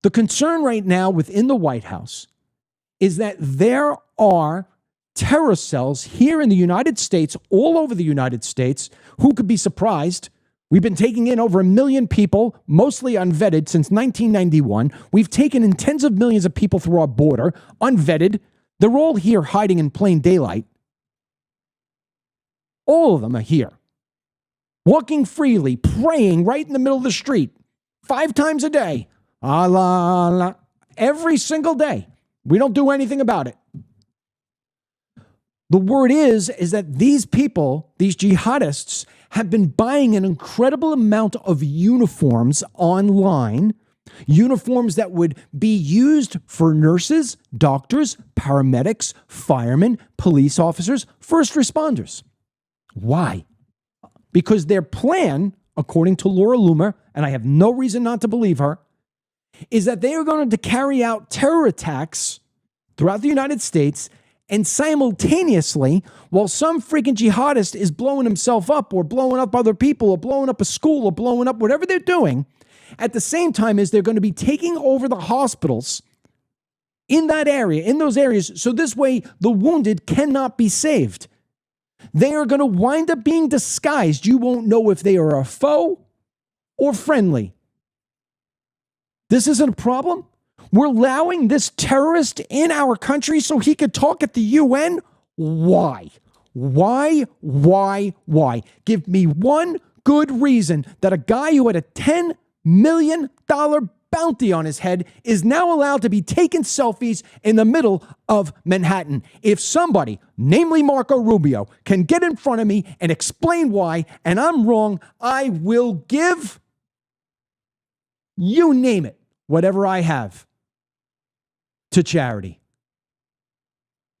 The concern right now within the White House is that there are terror cells here in the United States, all over the United States. Who could be surprised? We've been taking in over 1 million people, mostly unvetted, since 1991. We've taken in tens of millions of people through our border, unvetted. They're all here hiding in plain daylight. All of them are here, walking freely, praying right in the middle of the street, 5 times a day. Allah, Allah, every single day. We don't do anything about it. The word is that these people, these jihadists, have been buying an incredible amount of uniforms online, uniforms that would be used for nurses, doctors, paramedics, firemen, police officers, first responders. Why? Because their plan, according to Laura Loomer, and I have no reason not to believe her, is that they are going to carry out terror attacks throughout the United States, and simultaneously, while some freaking jihadist is blowing himself up or blowing up other people or blowing up a school or blowing up whatever they're doing, at the same time as they're going to be taking over the hospitals in that area, in those areas, so this way the wounded cannot be saved. They are going to wind up being disguised. You won't know if they are a foe or friendly. This isn't a problem. We're allowing this terrorist in our country so he could talk at the UN? Why? Why? Give me one good reason that a guy who had a $10 million bounty on his head is now allowed to be taking selfies in the middle of Manhattan. If somebody, namely Marco Rubio, can get in front of me and explain why, and I'm wrong, I will give, you name it, whatever I have, to charity.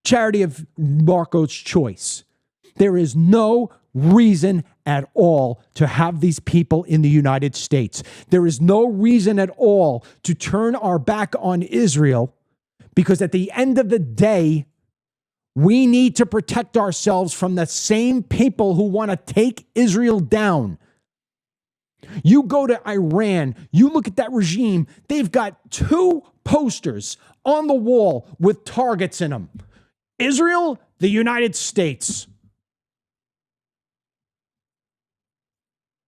Charity of Marco's choice. There is no reason at all to have these people in the United States. There is no reason at all to turn our back on Israel, because at the end of the day, we need to protect ourselves from the same people who want to take Israel down. You go to Iran, you look at that regime, they've got 2 posters on the wall with targets in them. Israel, the United States.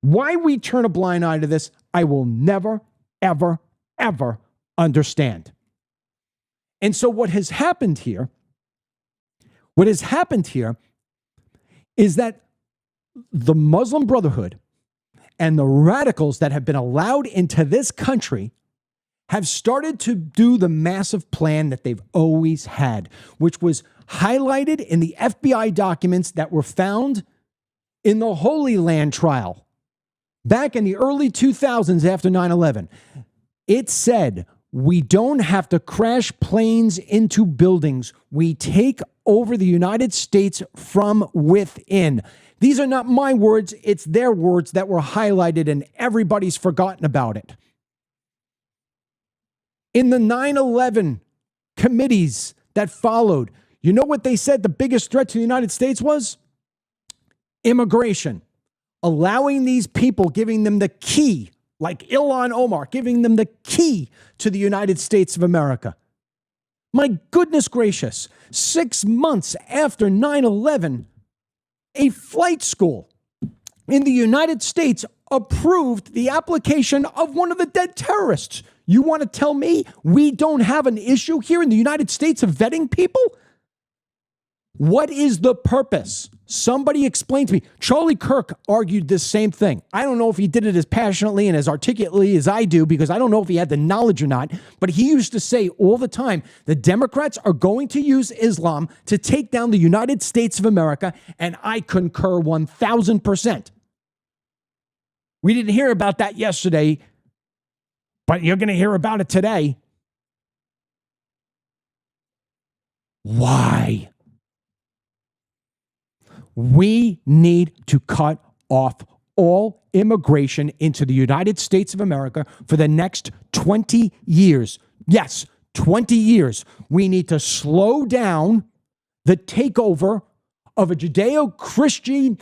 Why we turn a blind eye to this, I will never, ever, ever understand. And so what has happened here is that the Muslim Brotherhood and the radicals that have been allowed into this country have started to do the massive plan that they've always had, which was highlighted in the FBI documents that were found in the Holy Land trial back in the early 2000s after 9/11. It said, we don't have to crash planes into buildings. We take over the United States from within. These are not my words. It's their words that were highlighted, and everybody's forgotten about it. In the 9/11 committees that followed, you know what they said the biggest threat to the United States was? Immigration. Allowing these people, giving them the key, like Ilhan Omar, giving them the key to the United States of America. My goodness gracious, 6 months after 9/11, a flight school in the United States approved the application of one of the dead terrorists. You want to tell me we don't have an issue here in the United States of vetting people? What is the purpose? Somebody explain to me. Charlie Kirk argued this same thing. I don't know if he did it as passionately and as articulately as I do, because I don't know if he had the knowledge or not, but he used to say all the time, the Democrats are going to use Islam to take down the United States of America, and I concur 1,000%. We didn't hear about that yesterday, but you're going to hear about it today. Why? We need to cut off all immigration into the United States of America for the next 20 years. Yes, 20 years. We need to slow down the takeover of a Judeo-Christian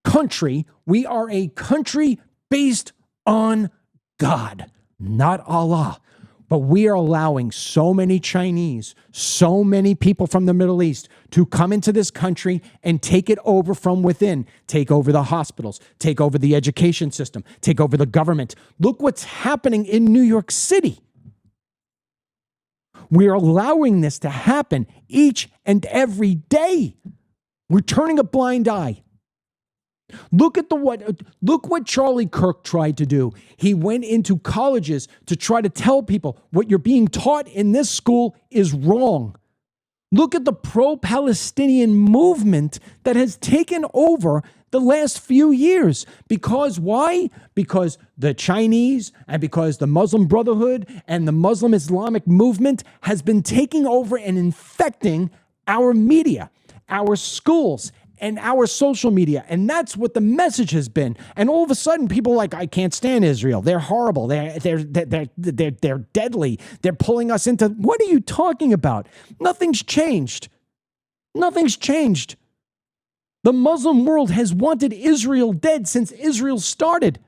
country. We are a country based on God, not Allah. But we are allowing so many Chinese, so many people from the Middle East to come into this country and take it over from within, take over the hospitals, take over the education system, take over the government. Look what's happening in New York City. We're allowing this to happen each and every day. We're turning a blind eye. Look what Charlie Kirk tried to do. He went into colleges to try to tell people what you're being taught in this school is wrong. Look at the pro-Palestinian movement that has taken over the last few years. Because why? Because the Chinese and because the Muslim Brotherhood and the Muslim Islamic movement has been taking over and infecting our media, our schools, and our social media. And that's what the message has been. And all of a sudden, people are like, I can't stand Israel. They're horrible. They're deadly. They're pulling us into, what are you talking about? Nothing's changed. Nothing's changed. The Muslim world has wanted Israel dead since Israel started.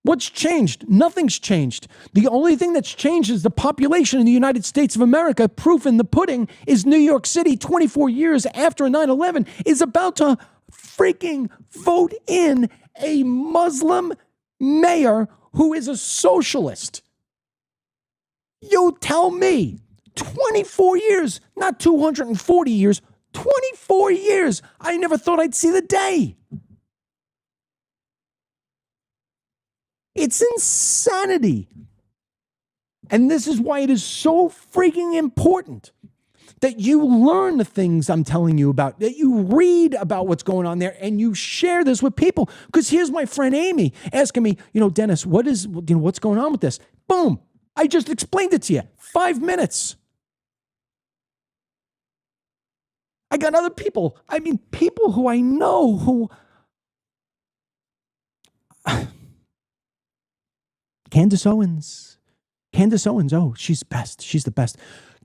What's changed? Nothing's changed. The only thing that's changed is the population in the United States of America. Proof in the pudding is New York City, 24 years after 9/11, is about to freaking vote in a Muslim mayor who is a socialist. You tell me, 24 years, not 240 years, 24 years. I never thought I'd see the day. It's insanity. And this is why it is so freaking important that you learn the things I'm telling you about, that you read about what's going on there, and you share this with people. Because here's my friend Amy asking me, Dennis, what's going on with this? Boom. I just explained it to you. 5 minutes. I got other people. People who I know who... Candace Owens. Oh, she's best. She's the best.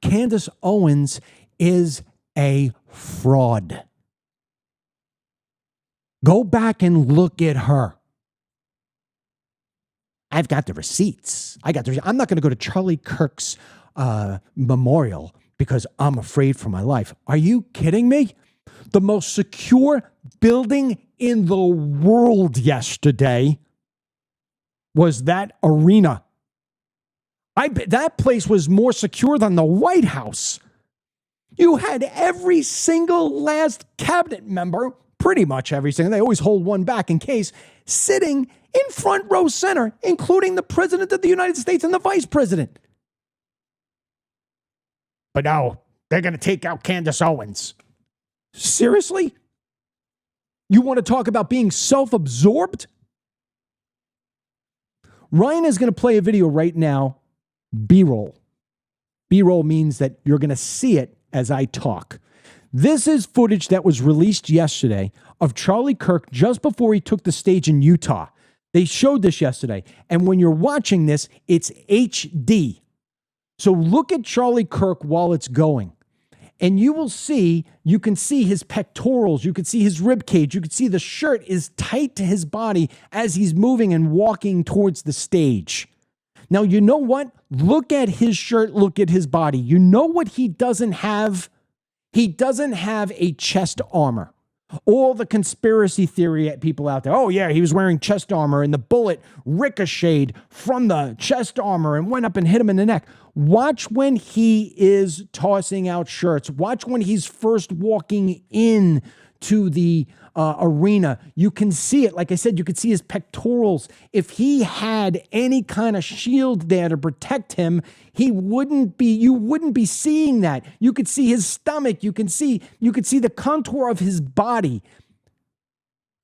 Candace Owens is a fraud. Go back and look at her. I've got the receipts. I'm not going to go to Charlie Kirk's memorial because I'm afraid for my life. Are you kidding me? The most secure building in the world yesterday was that arena. I bet that place was more secure than the White House. You had every single last cabinet member, pretty much every single, they always hold one back in case, sitting in front row center, including the President of the United States and the Vice President. But now they're going to take out Candace Owens. Seriously? You want to talk about being self-absorbed? Ryan is going to play a video right now, B-roll. B-roll means that you're going to see it as I talk. This is footage that was released yesterday of Charlie Kirk just before he took the stage in Utah. They showed this yesterday. And when you're watching this, it's HD. So look at Charlie Kirk while it's going. And you can see his pectorals, you can see his rib cage, you can see the shirt is tight to his body as he's moving and walking towards the stage. Now, you know what? Look at his shirt, look at his body. You know what he doesn't have? He doesn't have a chest armor. All the conspiracy theory people out there, oh yeah, he was wearing chest armor and the bullet ricocheted from the chest armor and went up and hit him in the neck. Watch when he is tossing out shirts. Watch when he's first walking in to the arena. You can see it. Like I said, you can see his pectorals. If he had any kind of shield there to protect him, you wouldn't be seeing that. You could see his stomach. You could see the contour of his body.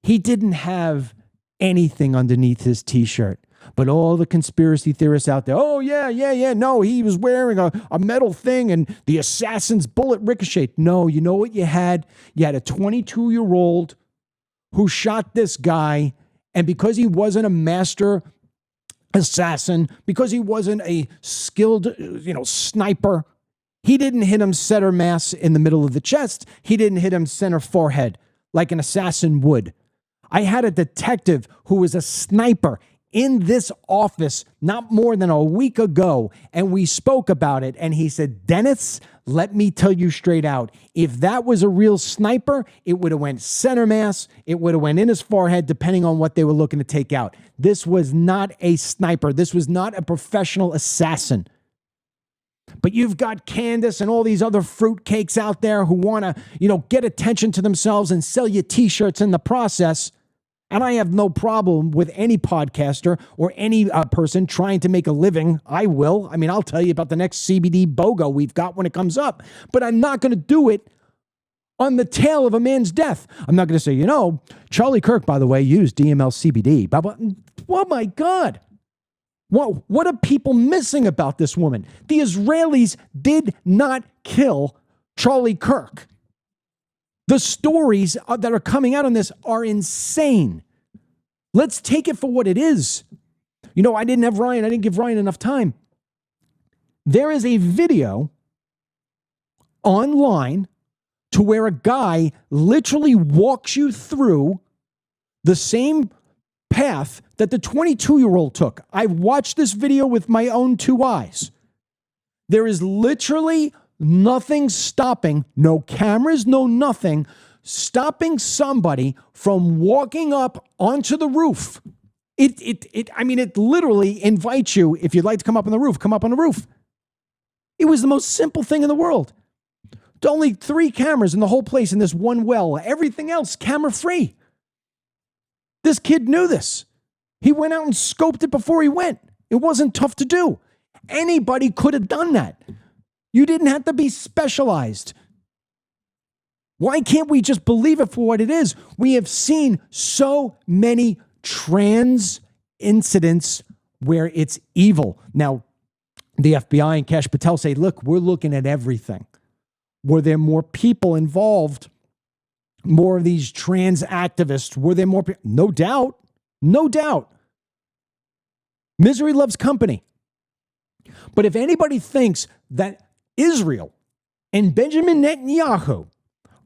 He didn't have anything underneath his t-shirt. But all the conspiracy theorists out there, oh, yeah, no, he was wearing a metal thing and the assassin's bullet ricocheted. No, you know what you had? You had a 22-year-old who shot this guy, and because he wasn't a master assassin, because he wasn't a skilled, sniper. He didn't hit him center mass in the middle of the chest. He didn't hit him center forehead like an assassin would. I had a detective who was a sniper in this office not more than a week ago, and we spoke about it, and he said, Dennis, let me tell you straight out, if that was a real sniper, it would have went center mass, it would have went in his forehead, depending on what they were looking to take out. This was not a sniper. This was not a professional assassin. But you've got Candace and all these other fruitcakes out there who want to, get attention to themselves and sell you T-shirts in the process. And I have no problem with any podcaster or any person trying to make a living. I will. I'll tell you about the next CBD BOGO we've got when it comes up. But I'm not going to do it on the tail of a man's death. I'm not going to say, Charlie Kirk, by the way, used DML CBD. Oh, my God. What are people missing about this woman? The Israelis did not kill Charlie Kirk. The stories that are coming out on this are insane. Let's take it for what it is. I didn't give Ryan enough time. There is a video online to where a guy literally walks you through the same path that the 22-year-old took. I watched this video with my own two eyes. There is literally nothing stopping, no cameras, no nothing, stopping somebody from walking up onto the roof. It literally invites you, if you'd like to come up on the roof, come up on the roof. It was the most simple thing in the world. Only 3 cameras in the whole place in this one well. Everything else camera free. This kid knew this. He went out and scoped it before he went. It wasn't tough to do. Anybody could have done that. You didn't have to be specialized. Why can't we just believe it for what it is? We have seen so many trans incidents where it's evil. Now, the FBI and Kash Patel say, look, we're looking at everything. Were there more people involved? More of these trans activists? Were there more people? No doubt. No doubt. Misery loves company. But if anybody thinks that Israel and Benjamin Netanyahu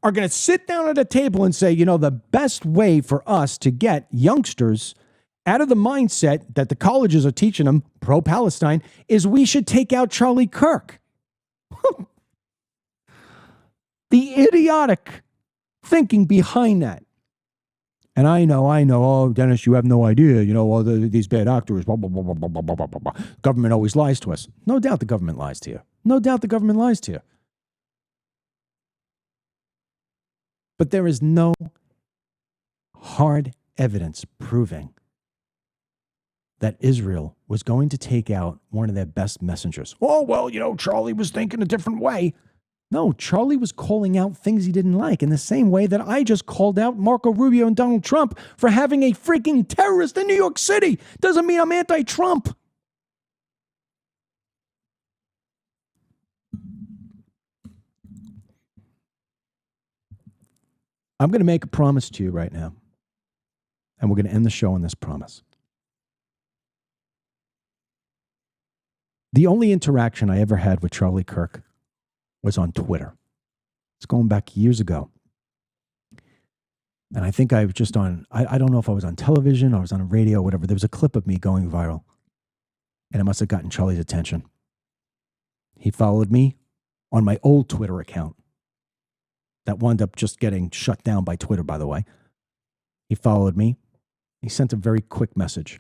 are going to sit down at a table and say, the best way for us to get youngsters out of the mindset that the colleges are teaching them pro-Palestine is we should take out Charlie Kirk. The idiotic thinking behind that. And I know, oh, Dennis, you have no idea, all these bad actors, blah, blah, blah, blah, blah, blah, blah, blah, blah. Government always lies to us. No doubt the government lies to you. No doubt the government lies to you. But there is no hard evidence proving that Israel was going to take out one of their best messengers. Oh, well, Charlie was thinking a different way. No, Charlie was calling out things he didn't like in the same way that I just called out Marco Rubio and Donald Trump for having a freaking terrorist in New York City. Doesn't mean I'm anti-Trump. I'm going to make a promise to you right now, and we're going to end the show on this promise. The only interaction I ever had with Charlie Kirk was on Twitter. It's going back years ago. And I think I was just on, I don't know if I was on television or I was on radio or whatever. There was a clip of me going viral. And it must have gotten Charlie's attention. He followed me on my old Twitter account. That wound up just getting shut down by Twitter, by the way. He followed me. He sent a very quick message.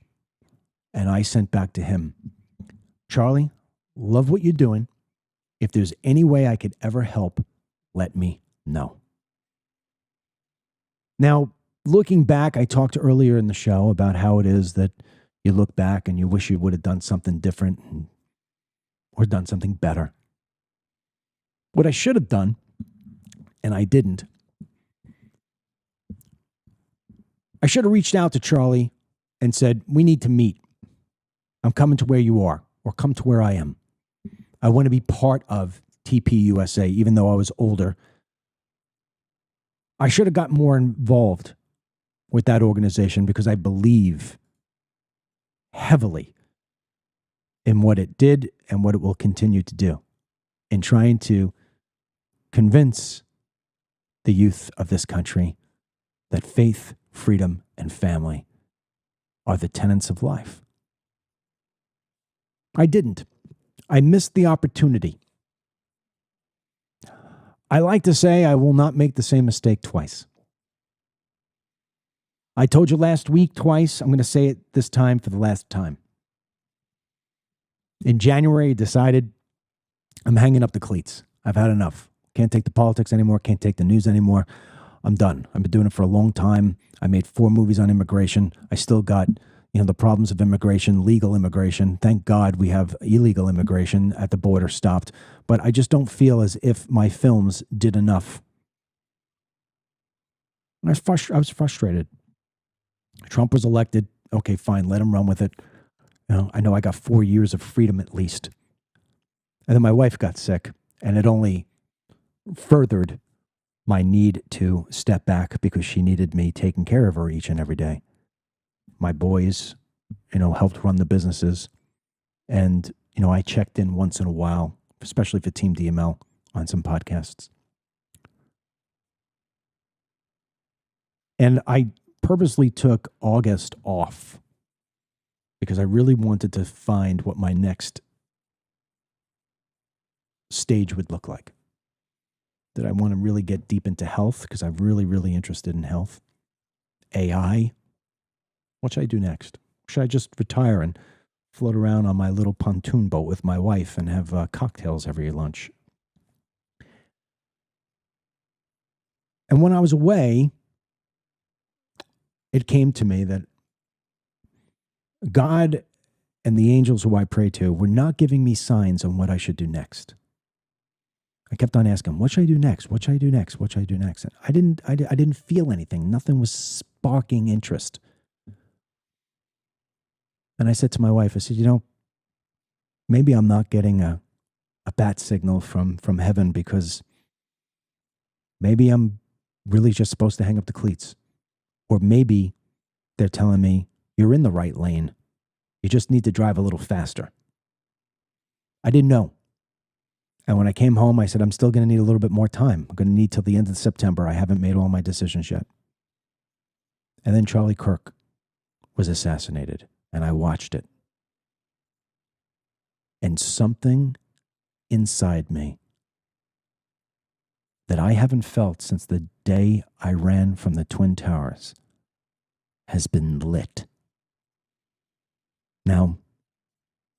And I sent back to him, Charlie, love what you're doing. If there's any way I could ever help, let me know. Now, looking back, I talked earlier in the show about how it is that you look back and you wish you would have done something different or done something better. What I should have done, and I didn't, I should have reached out to Charlie and said, we need to meet. I'm coming to where you are, or come to where I am. I want to be part of TPUSA, even though I was older. I should have got more involved with that organization because I believe heavily in what it did and what it will continue to do in trying to convince the youth of this country that faith, freedom, and family are the tenets of life. I didn't. I missed the opportunity. I like to say I will not make the same mistake twice. I told you last week twice. I'm going to say it this time for the last time. In January, I decided I'm hanging up the cleats. I've had enough. Can't take the politics anymore. Can't take the news anymore. I'm done. I've been doing it for a long time. I made 4 movies on immigration. I still got, the problems of immigration, legal immigration. Thank God we have illegal immigration at the border stopped. But I just don't feel as if my films did enough. I was frustrated. Trump was elected. Okay, fine. Let him run with it. I know I got 4 years of freedom at least. And then my wife got sick, and it only furthered my need to step back because she needed me taking care of her each and every day. My boys, helped run the businesses. And, I checked in once in a while, especially for Team DML on some podcasts. And I purposely took August off because I really wanted to find what my next stage would look like. That I want to really get deep into health because I'm really, really interested in health. AI. What should I do next? Should I just retire and float around on my little pontoon boat with my wife and have cocktails every lunch? And when I was away, it came to me that God and the angels who I pray to were not giving me signs on what I should do next. I kept on asking, what should I do next? What should I do next? What should I do next? And I didn't feel anything. Nothing was sparking interest. And I said to my wife, I said, maybe I'm not getting a bat signal from heaven because maybe I'm really just supposed to hang up the cleats. Or maybe they're telling me, you're in the right lane. You just need to drive a little faster. I didn't know. And when I came home, I said, I'm still going to need a little bit more time. I'm going to need till the end of September. I haven't made all my decisions yet. And then Charlie Kirk was assassinated, and I watched it. And something inside me that I haven't felt since the day I ran from the Twin Towers has been lit. Now,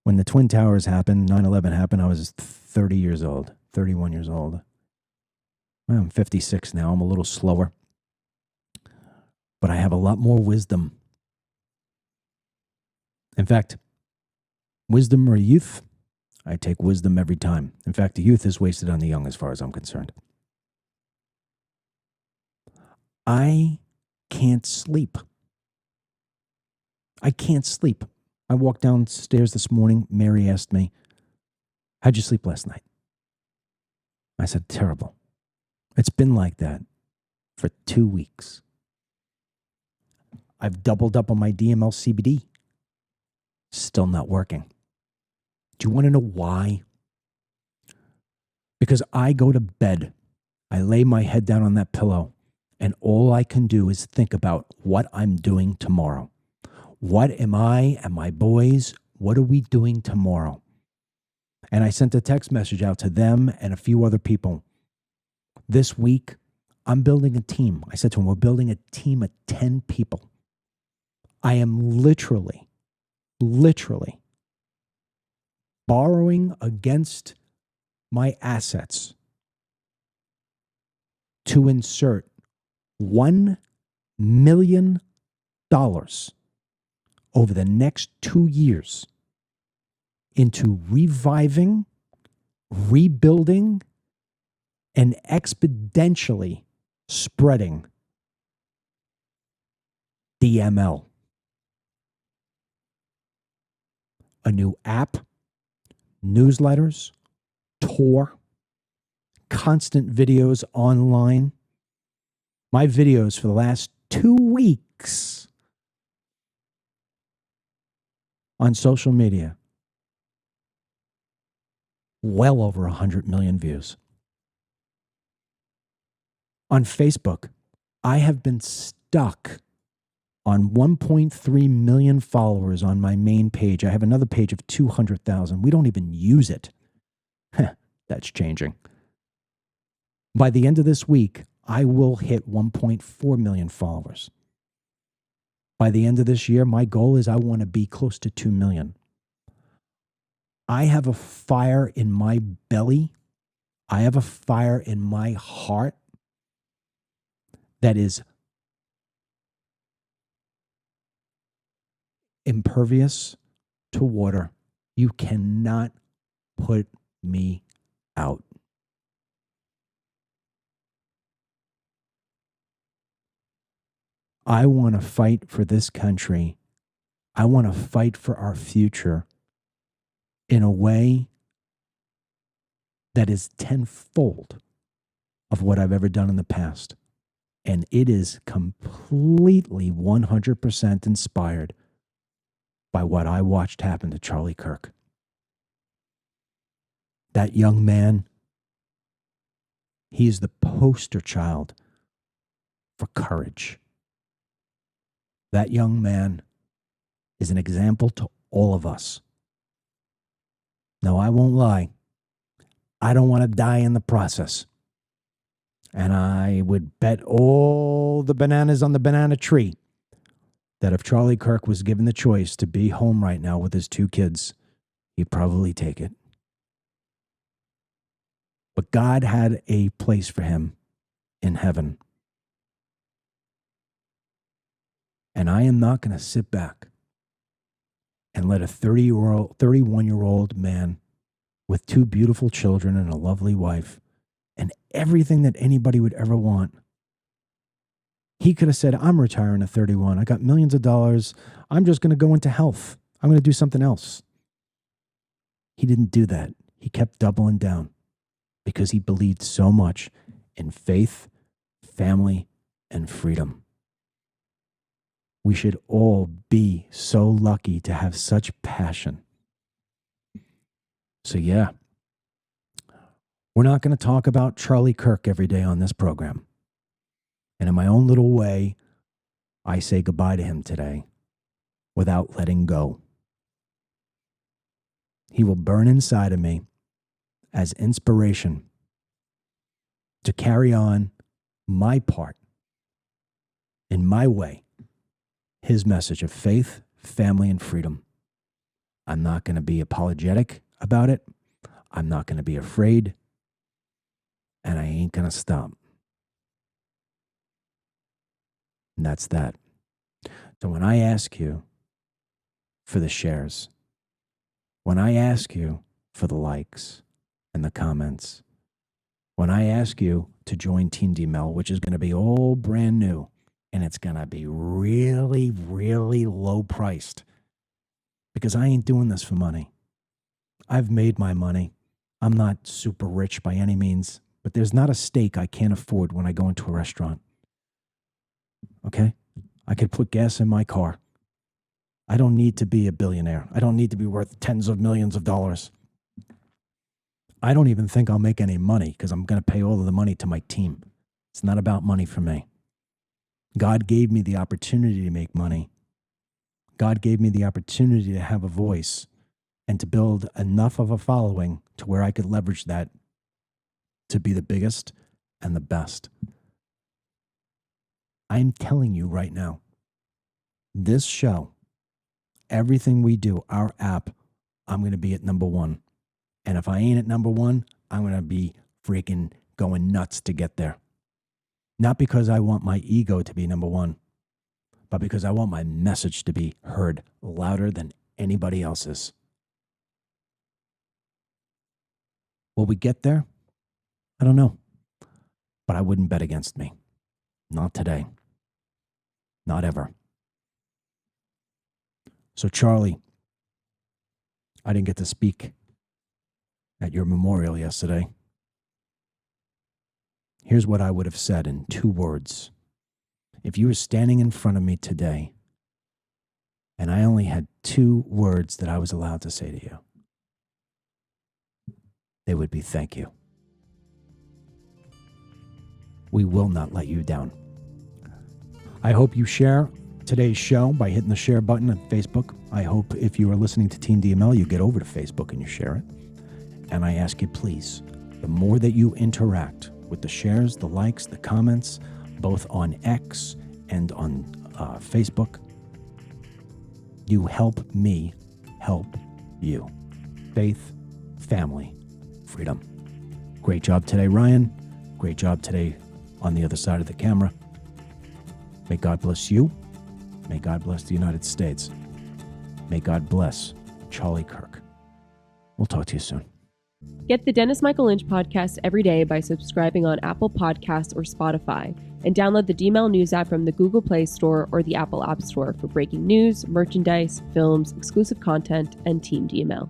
when the Twin Towers happened, 9/11 happened, I was 30 years old, 31 years old. Well, I'm 56 now. I'm a little slower. But I have a lot more wisdom. In fact, wisdom or youth, I take wisdom every time. In fact, the youth is wasted on the young as far as I'm concerned. I can't sleep. I can't sleep. I walked downstairs this morning. Mary asked me, how'd you sleep last night? I said, terrible. It's been like that for 2 weeks. I've doubled up on my DML CBD. Still not working. Do you want to know why? Because I go to bed. I lay my head down on that pillow, and all I can do is think about what I'm doing tomorrow. What am I and my boys, what are we doing tomorrow? And I sent a text message out to them and a few other people. This week, I'm building a team. I said to them, we're building a team of 10 people. I am literally borrowing against my assets to insert $1 million over the next 2 years into reviving, rebuilding, and exponentially spreading DML. A new app, newsletters, tour, constant videos online. My videos for the last 2 weeks on social media well over 100 million views. On Facebook, I have been stuck on 1.3 million followers on my main page. I have another page of 200,000. We don't even use it. That's changing. By the end of this week, I will hit 1.4 million followers. By the end of this year, my goal is I want to be close to 2 million. I have a fire in my belly. I have a fire in my heart that is impervious to water. You cannot put me out. I want to fight for this country. I want to fight for our future in a way that is tenfold of what I've ever done in the past. And it is completely 100% inspired by what I watched happen to Charlie Kirk. That young man, he is the poster child for courage. That young man is an example to all of us. No, I won't lie. I don't want to die in the process. And I would bet all the bananas on the banana tree that if Charlie Kirk was given the choice to be home right now with his 2 kids, he'd probably take it. But God had a place for him in heaven. And I am not going to sit back and let a 31-year-old man with 2 beautiful children and a lovely wife and everything that anybody would ever want. He could have said, I'm retiring at 31. I got millions of dollars. I'm just going to go into health. I'm going to do something else. He didn't do that. He kept doubling down because he believed so much in faith, family, and freedom. We should all be so lucky to have such passion. So yeah, we're not going to talk about Charlie Kirk every day on this program. And in my own little way, I say goodbye to him today without letting go. He will burn inside of me as inspiration to carry on my part in my way, his message of faith, family, and freedom. I'm not going to be apologetic about it. I'm not going to be afraid. And I ain't going to stop. And that's that. So when I ask you for the shares, when I ask you for the likes and the comments, when I ask you to join Team DML, which is going to be all brand new, and it's going to be really, really low priced, because I ain't doing this for money. I've made my money. I'm not super rich by any means, but there's not a steak I can't afford when I go into a restaurant. Okay? I could put gas in my car. I don't need to be a billionaire. I don't need to be worth tens of millions of dollars. I don't even think I'll make any money because I'm going to pay all of the money to my team. It's not about money for me. God gave me the opportunity to make money. God gave me the opportunity to have a voice and to build enough of a following to where I could leverage that to be the biggest and the best. I'm telling you right now, this show, everything we do, our app, I'm going to be at number 1. And if I ain't at number 1, I'm going to be freaking going nuts to get there. Not because I want my ego to be number 1, but because I want my message to be heard louder than anybody else's. Will we get there? I don't know. But I wouldn't bet against me. Not today. Not ever. So, Charlie, I didn't get to speak at your memorial yesterday. Here's what I would have said in 2 words. If you were standing in front of me today and I only had 2 words that I was allowed to say to you, they would be thank you. We will not let you down. I hope you share today's show by hitting the share button on Facebook. I hope if you are listening to Team DML, you get over to Facebook and you share it. And I ask you, please, the more that you interact with the shares, the likes, the comments, both on X and on Facebook, you help me help you. Faith, family, freedom. Great job today, Ryan. Great job today on the other side of the camera. May God bless you. May God bless the United States. May God bless Charlie Kirk. We'll talk to you soon. Get the Dennis Michael Lynch podcast every day by subscribing on Apple Podcasts or Spotify, and download the DML News app from the Google Play Store or the Apple App Store for breaking news, merchandise, films, exclusive content, and Team DML.